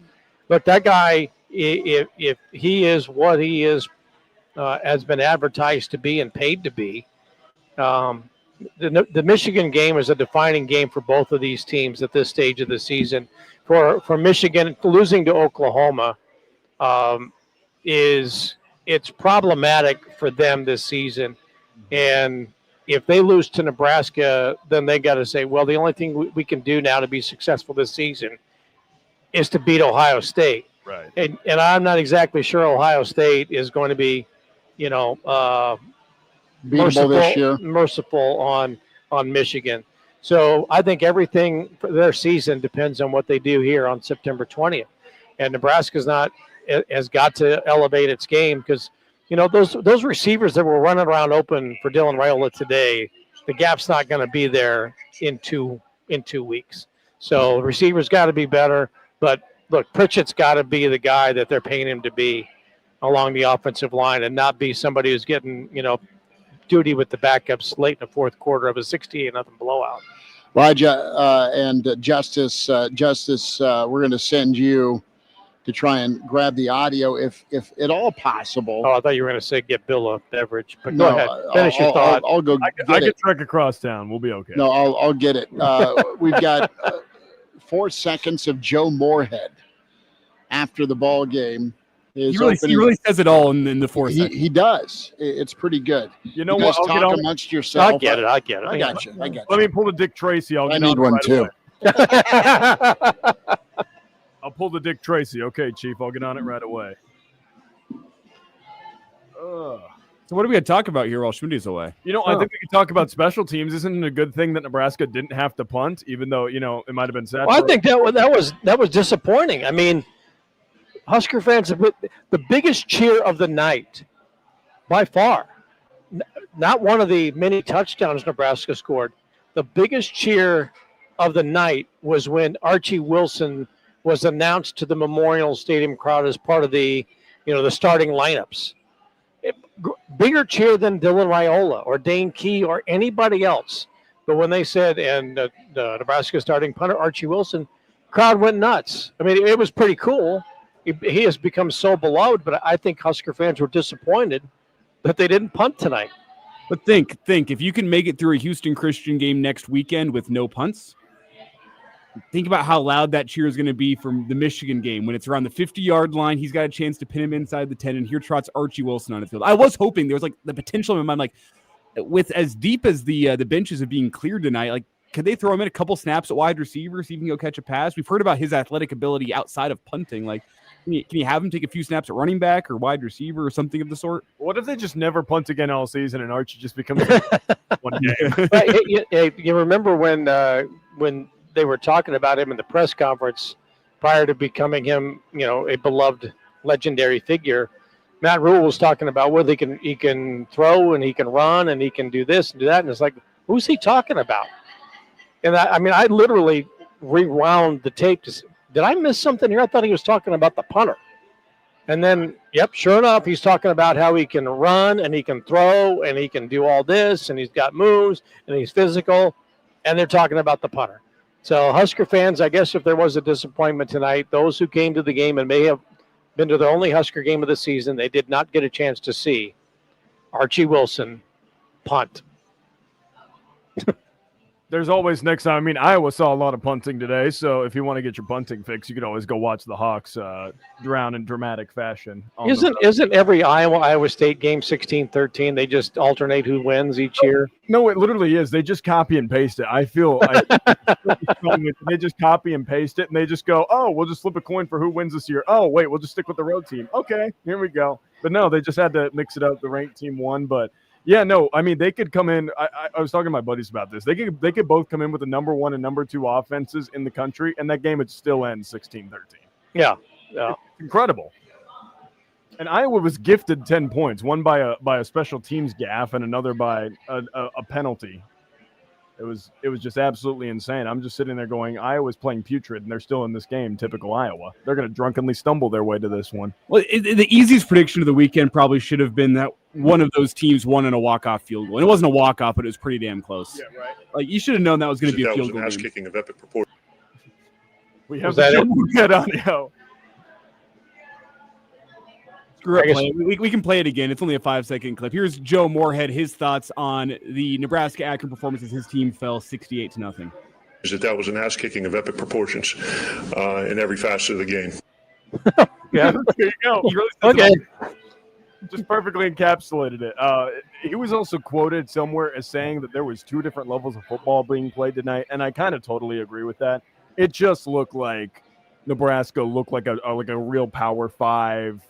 that guy, if he is what he is, has been advertised to be and paid to be, the Michigan game is a defining game for both of these teams at this stage of the season. For Michigan, losing to Oklahoma it's problematic for them this season. And if they lose to Nebraska, then they got to say, well, the only thing we can do now to be successful this season is to beat Ohio State. Right. And I'm not exactly sure Ohio State is going to be, merciful on Michigan. So I think everything for their season depends on what they do here on September 20th. And Nebraska's has got to elevate its game because, those receivers that were running around open for Dylan Rhule today, the gap's not going to be there in 2 weeks. So receivers got to be better. But look, Pritchett's got to be the guy that they're paying him to be along the offensive line and not be somebody who's getting, duty with the backups late in the fourth quarter of a 68-0 blowout. Elijah and Justice, we're going to send you to try and grab the audio if at all possible. Oh, I thought you were going to say get Bill a beverage, but go ahead. Finish your thought. I'll go I can trek across town. We'll be okay. No, I'll get it. We've got 4 seconds of Joe Morehead after the ball game. He really says it all in the 4 seconds. He does. It's pretty good. You know you what? guys I'll talk amongst yourself. I get it. I got you. Let me pull the Dick Tracy. I need one too. I'll pull the Dick Tracy. Okay, Chief. I'll get on it right away. So what are we going to talk about here while Schmidt's away? I think we can talk about special teams. Isn't it a good thing that Nebraska didn't have to punt, even though, it might have been sad? Well, I think that was disappointing. I mean, Husker fans have been the biggest cheer of the night by far. Not one of the many touchdowns Nebraska scored. The biggest cheer of the night was when Archie Wilson was announced to the Memorial Stadium crowd as part of the starting lineups. Bigger cheer than Dylan Rhule or Dane Key or anybody else. But when they said, and the Nebraska starting punter, Archie Wilson, crowd went nuts. I mean, it was pretty cool. He has become so beloved, but I think Husker fans were disappointed that they didn't punt tonight. But think, if you can make it through a Houston Christian game next weekend with no punts, think about how loud that cheer is going to be from the Michigan game when it's around the 50-yard line. He's got a chance to pin him inside the 10, and here trots Archie Wilson on the field. I was hoping there was the potential in my mind, with as deep as the benches are being cleared tonight, could they throw him in a couple snaps at wide receiver, see if he can go catch a pass? We've heard about his athletic ability outside of punting. Can you have him take a few snaps at running back or wide receiver or something of the sort? What if they just never punt again all season and Archie just becomes one game? You remember when they were talking about him in the press conference prior to becoming him, a beloved legendary figure? Matt Rhule was talking about whether he can throw and he can run and he can do this and do that. And it's like, who's he talking about? And I literally rewound the tape to see, did I miss something here? I thought he was talking about the punter. And then, sure enough, he's talking about how he can run and he can throw and he can do all this and he's got moves and he's physical. And they're talking about the punter. So Husker fans, I guess if there was a disappointment tonight, those who came to the game and may have been to the only Husker game of the season, they did not get a chance to see Archie Wilson punt. There's always next time. I mean, Iowa saw a lot of punting today, so if you want to get your punting fix, you could always go watch the Hawks drown in dramatic fashion. Isn't every Iowa State game 16-13? They just alternate who wins each year. No, it literally is. They just copy and paste it. I feel they just copy and paste it, and they just go, "Oh, we'll just flip a coin for who wins this year." Oh, wait, we'll just stick with the road team. Okay, here we go. But no, they just had to mix it up. The ranked team won, but. Yeah, no, I mean, they could come in. I was talking to my buddies about this. They could both come in with the number 1 and number 2 offenses in the country, and that game would still end 16-13. Yeah. It's incredible. And Iowa was gifted 10 points, one by a special teams gaffe and another by a penalty. It was just absolutely insane. I'm just sitting there going, Iowa's playing putrid, and they're still in this game, typical Iowa. They're going to drunkenly stumble their way to this one. Well, the easiest prediction of the weekend probably should have been that one of those teams won in a walk-off field goal. And it wasn't a walk-off, but it was pretty damn close. Yeah, right. Like, you should have known that was going to be a field goal. That was an ass-kicking of epic proportions. We have good audio. We can play it again. It's only a 5-second clip. Here's Joe Morehead, his thoughts on the Nebraska Akron performance as his team fell 68-0. That was an ass kicking of epic proportions in every facet of the game. Yeah, there you go. Okay. Just perfectly encapsulated it. He was also quoted somewhere as saying that there was 2 different levels of football being played tonight, and I kind of totally agree with that. It just looked like Nebraska looked like a real Power 5,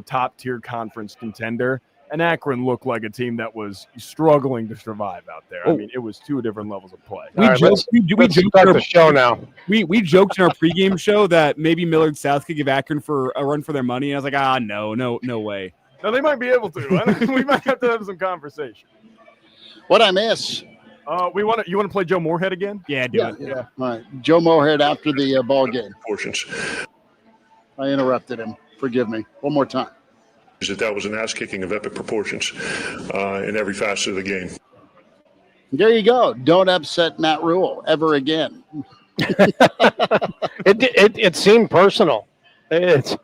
top tier conference contender, and Akron looked like a team that was struggling to survive out there. I mean, it was 2 different levels of play. We joked the show now. We joked in our pregame show that maybe Millard South could give Akron for a run for their money, and I was like, no way. No, they might be able to. We might have to have some conversation. What'd I miss? You want to play Joe Morehead again? Yeah, do it. Yeah. All right, Joe Morehead after the ball game. Portions. I interrupted him. Forgive me. One more time. That was an ass kicking of epic proportions in every facet of the game. There you go. Don't upset Matt Rhule ever again. It seemed personal. It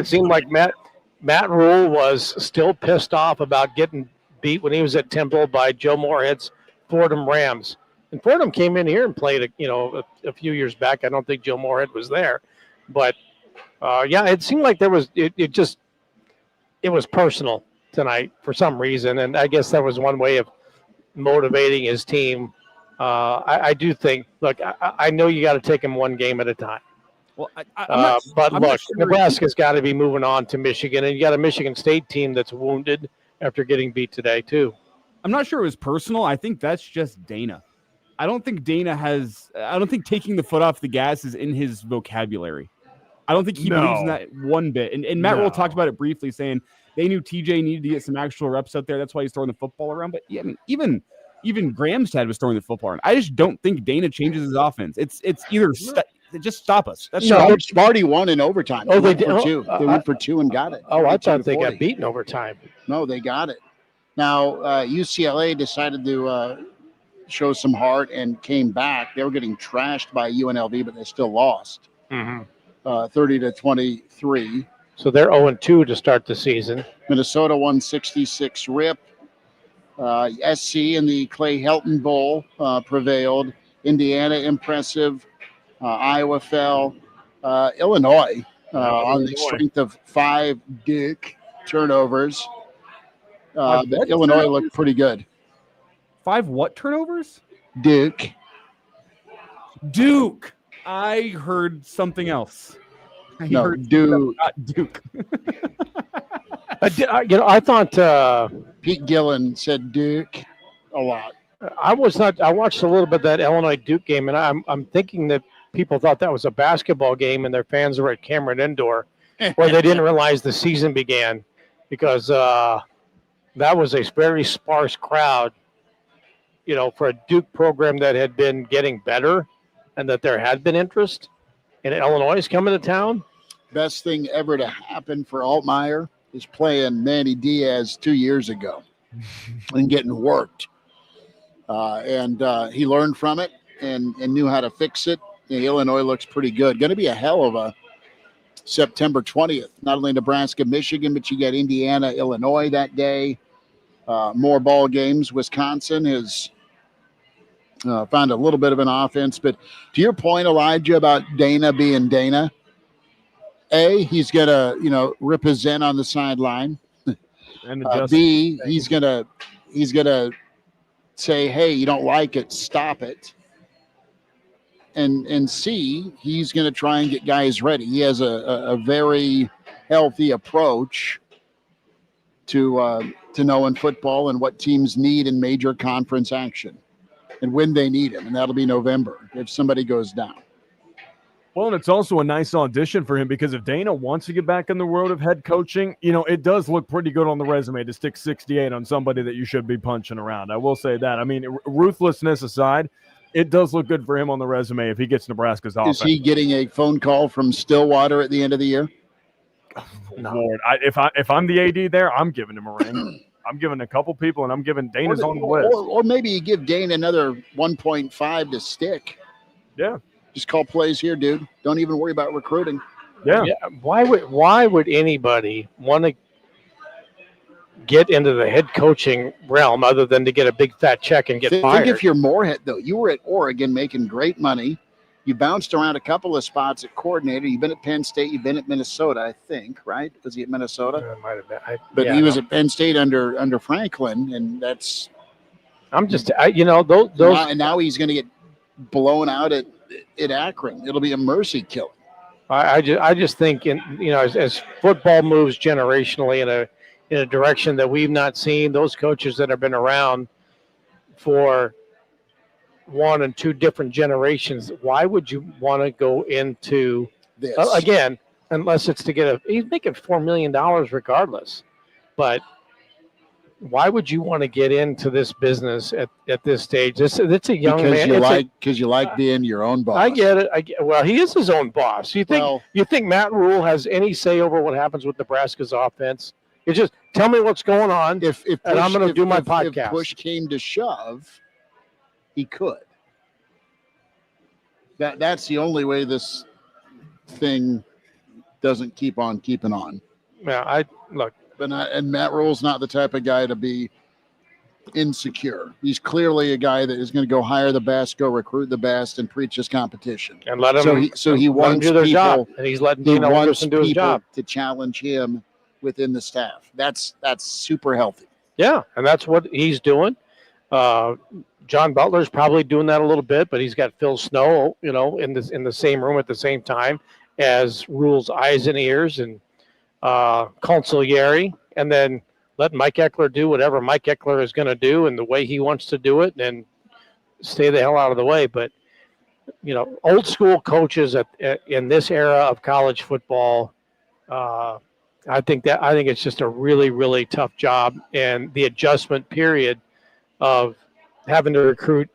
seemed like Matt Rhule was still pissed off about getting beat when he was at Temple by Joe Morehead's Fordham Rams. And Fordham came in here and played a few years back. I don't think Joe Morehead was there, but it seemed like there was it was personal tonight for some reason, and I guess that was one way of motivating his team. I do think. Look, I know you got to take him one game at a time. Well, Nebraska's got to be moving on to Michigan, and you got a Michigan State team that's wounded after getting beat today too. I'm not sure it was personal. I think that's just Dana. I don't think taking the foot off the gas is in his vocabulary. I don't think he believes in that one bit. And Matt Rhule talked about it briefly, saying they knew TJ needed to get some actual reps out there. That's why he's throwing the football around. But yeah, I mean, even Gramstad was throwing the football around. I just don't think Dana changes his offense. It's either just stop us. That's Sparty won in overtime. Oh, they did. They went for 2 and got it. Oh, I thought they got beaten overtime. No, they got it. Now UCLA decided to show some heart and came back. They were getting trashed by UNLV, but they still lost 30-23. So they're 0-2 to start the season. Minnesota won 66 rip. SC in the Clay Helton Bowl prevailed. Indiana impressive. Iowa fell. Illinois on the strength of 5 dick turnovers. But Illinois looked pretty good. 5 what turnovers? Duke. I heard something else. Duke. Not Duke. I thought Pete Gillen said Duke a lot. I watched a little bit of that Illinois Duke game, and I'm thinking that people thought that was a basketball game, and their fans were at Cameron Indoor, where they didn't realize the season began, because that was a very sparse crowd, for a Duke program that had been getting better, and that there had been interest. And Illinois is coming to town. Best thing ever to happen for Altmaier is playing Manny Diaz 2 years ago and getting worked. And he learned from it and knew how to fix it. And Illinois looks pretty good. Going to be a hell of a September 20th. Not only Nebraska, Michigan, but you got Indiana, Illinois that day. More ball games. Wisconsin is found a little bit of an offense. But to your point, Elijah, about Dana being Dana, he's going to, represent on the sideline. And B, he's going to say, hey, you don't like it, stop it. And C, he's going to try and get guys ready. He has a very healthy approach to knowing football and what teams need in major conference action and when they need him. And that'll be November if somebody goes down. Well, and it's also a nice audition for him because if Dana wants to get back in the road of head coaching, it does look pretty good on the resume to stick 68 on somebody that you should be punching around. I will say that. I mean, ruthlessness aside, it does look good for him on the resume if he gets Nebraska's offense. Is he getting a phone call from Stillwater at the end of the year? No. Lord, if I'm the AD there, I'm giving him a ring. I'm giving a couple people, and I'm giving Dana's on the list. Or maybe you give Dana another 1.5 to stick. Yeah. Just call plays here, dude. Don't even worry about recruiting. Yeah. Why would anybody want to get into the head coaching realm other than to get a big fat check and get fired? Think if you're Morehead, though. You were at Oregon making great money. You bounced around a couple of spots at coordinator. You've been at Penn State. You've been at Minnesota, I think, right? Was he at Minnesota? Might have been. But he was at Penn State under Franklin, and that's. I'm just, those. And now he's going to get blown out at Akron. It'll be a mercy killing. I just think as football moves generationally in a direction that we've not seen, those coaches that have been around for 1 and 2 different generations, why would you want to go into this again, unless it's to get he's making $4 million regardless, but why would you want to get into this business at this stage? It's a young man. Because you like being your own boss. I get it. Well, he is his own boss. You think Matt Rhule has any say over what happens with Nebraska's offense? You just tell me what's going on, and I'm going to do my podcast. If push came to shove, he could. That's the only way this thing doesn't keep on keeping on. Yeah, and Matt Rhule's not the type of guy to be insecure. He's clearly a guy that is going to go hire the best, go recruit the best, and preach his competition. And let him. So he wants do their people, job, and he's letting Dino Anderson do his job to challenge him within the staff. That's super healthy. Yeah, and that's what he's doing. John Butler's probably doing that a little bit, but he's got Phil Snow, in the same room at the same time as Rhule's eyes and ears and Consigliere, and then let Mike Eckler do whatever Mike Eckler is going to do and the way he wants to do it, and stay the hell out of the way. But old school coaches in this era of college football, I think it's just a really, really tough job, and the adjustment period of having to recruit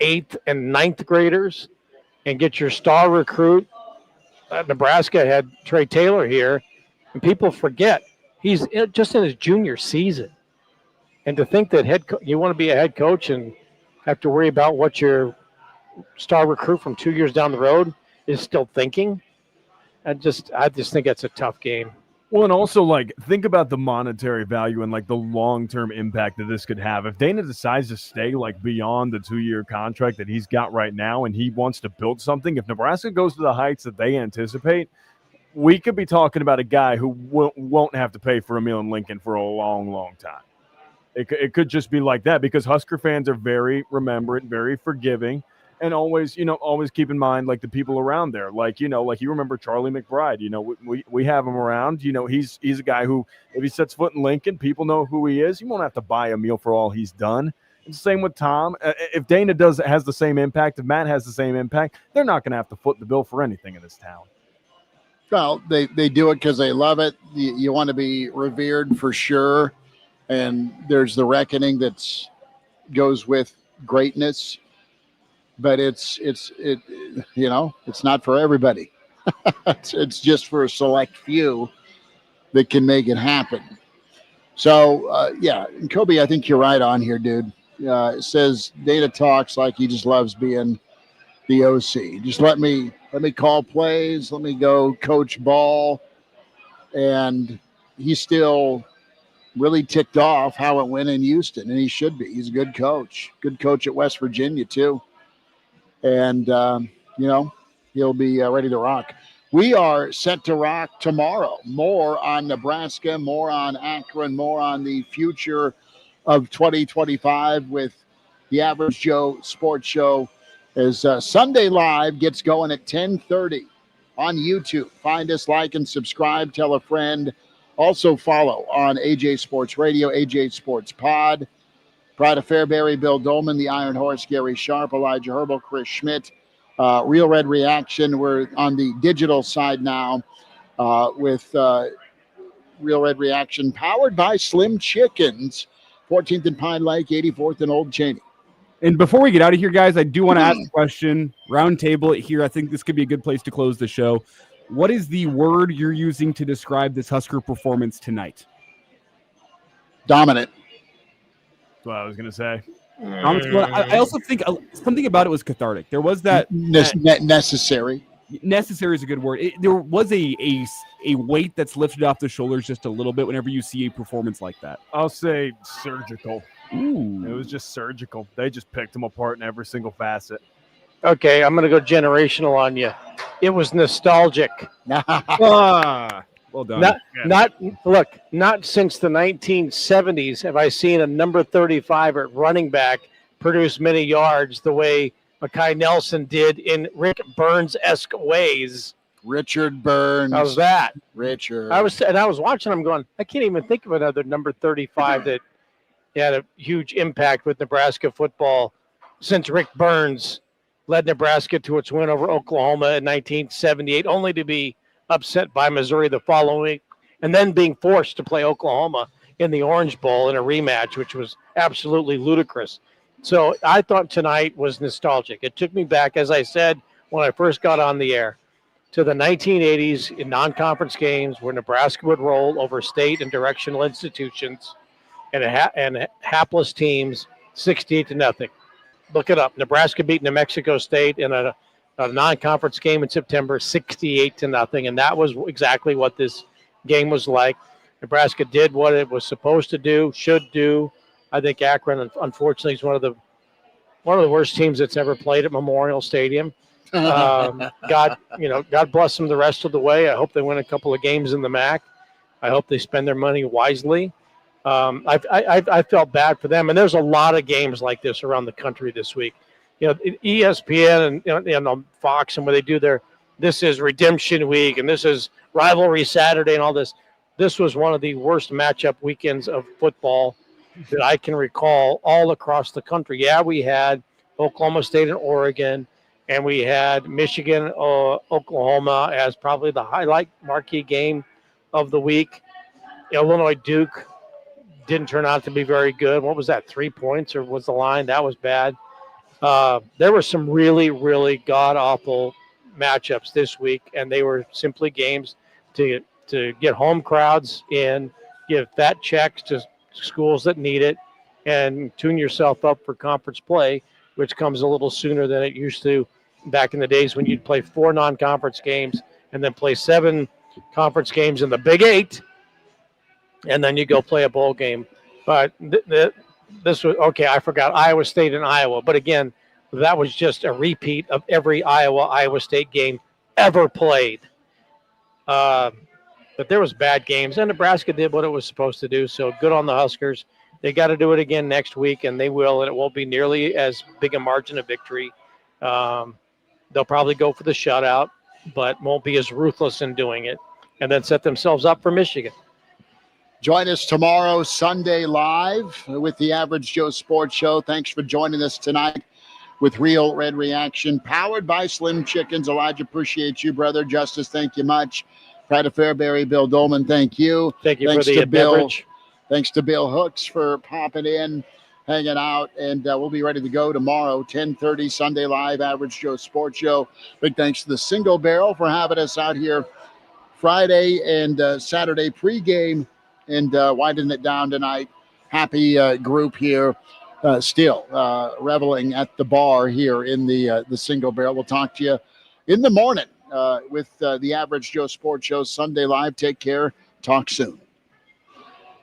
8th and 9th graders and get your star recruit. Nebraska had Trey Taylor here, and people forget he's just in his junior season. And to think that you want to be a head coach and have to worry about what your star recruit from 2 years down the road is still thinking, I just think that's a tough game. Well, and also, think about the monetary value and, the long-term impact that this could have. If Dana decides to stay, beyond the 2-year contract that he's got right now and he wants to build something, if Nebraska goes to the heights that they anticipate, we could be talking about a guy who won't have to pay for a meal in Lincoln for a long, long time. It could just be like that because Husker fans are very remembrant, very forgiving. And always keep in mind, the people around there, you remember Charlie McBride, we have him around, he's a guy who, if he sets foot in Lincoln, people know who he is. He won't have to buy a meal for all he's done. It's the same with Tom. If Dana has the same impact, if Matt has the same impact, they're not going to have to foot the bill for anything in this town. Well, they do it because they love it. You want to be revered for sure. And there's the reckoning that goes with greatness. But it's not for everybody. it's just for a select few that can make it happen. So, and Kobe, I think you're right on here, dude. It says Dana talks like he just loves being the OC. Just let me call plays. Let me go coach ball. And he still really ticked off how it went in Houston, and he should be. He's a good coach at West Virginia too. And, he'll be ready to rock. We are set to rock tomorrow. More on Nebraska, more on Akron, more on the future of 2025 with the Average Joe Sports Show as Sunday Live gets going at 10:30 on YouTube. Find us, like, and subscribe. Tell a friend. Also follow on AJ Sports Radio, AJ Sports Pod. Pride of Fairbury, Bill Doleman, the Iron Horse, Gary Sharp, Elijah Herbel, Chris Schmidt. Real Red Reaction. We're on the digital side now with Real Red Reaction, powered by Slim Chickens, 14th and Pine Lake, 84th and Old Cheney. And before we get out of here, guys, I do want to ask a question. Round table it here. I think this could be a good place to close the show. What is the word you're using to describe this Husker performance tonight? Dominant. That's what I was going to say. I also think something about it was cathartic. There was that necessary. Necessary is a good word. There was a weight that's lifted off the shoulders just a little bit whenever you see a performance like that. I'll say surgical. Ooh. It was just surgical. They just picked them apart in every single facet. Okay, I'm going to go generational on you. It was nostalgic. Well done. Not since the 1970s have I seen a number 35 at running back produce many yards the way Mekhi Nelson did in Rick Burns-esque ways. Richard Burns. How's that? Richard. I was watching him going, I can't even think of another number 35 that had a huge impact with Nebraska football since Rick Burns led Nebraska to its win over Oklahoma in 1978, only to be upset by Missouri the following week, and then being forced to play Oklahoma in the Orange Bowl in a rematch, which was absolutely ludicrous. So I thought tonight was nostalgic. It took me back, as I said, when I first got on the air, to the 1980s in non-conference games where Nebraska would roll over state and directional institutions and hapless teams 68-0. Look it up. Nebraska beat New Mexico State in a non-conference game in September, 68-0, and that was exactly what this game was like. Nebraska did what it was supposed to do, should do. I think Akron, unfortunately, is one of the worst teams that's ever played at Memorial Stadium. God bless them the rest of the way. I hope they win a couple of games in the MAC. I hope they spend their money wisely. I felt bad for them, and there's a lot of games like this around the country this week. ESPN and Fox, and where they do this is Redemption Week, and this is Rivalry Saturday, and all this. This was one of the worst matchup weekends of football that I can recall all across the country. Yeah, we had Oklahoma State and Oregon, and we had Michigan, Oklahoma as probably the highlight marquee game of the week. Illinois Duke didn't turn out to be very good. What was that, 3 points, or was the line? That was bad. There were some really, really god-awful matchups this week, and they were simply games to get home crowds in, give fat checks to schools that need it, and tune yourself up for conference play, which comes a little sooner than it used to back in the days when you'd play 4 non-conference games and then play 7 conference games in the Big 8, and then you go play a bowl game. But this was, okay, I forgot Iowa State and Iowa. But again, that was just a repeat of every Iowa State game ever played. But there was bad games, and Nebraska did what it was supposed to do. So good on the Huskers. They got to do it again next week, and they will, and it won't be nearly as big a margin of victory. They'll probably go for the shutout, but won't be as ruthless in doing it, and then set themselves up for Michigan. Join us tomorrow, Sunday Live, with the Average Joe Sports Show. Thanks for joining us tonight with Real Red Reaction, powered by Slim Chickens. Elijah, appreciate you, brother. Justice, thank you much. Pride of Fairbury, Bill Doleman, thank you. Thank you Thanks for the to Bill. beverage. Thanks to Bill Hooks for popping in, hanging out, and we'll be ready to go tomorrow, 10:30, Sunday Live, Average Joe Sports Show. Big thanks to the Single Barrel for having us out here Friday and Saturday pregame, and winding it down tonight. Happy group here, still reveling at the bar here in the Single Barrel. We'll talk to you in the morning with the Average Joe Sports Show, Sunday Live. Take care. Talk soon.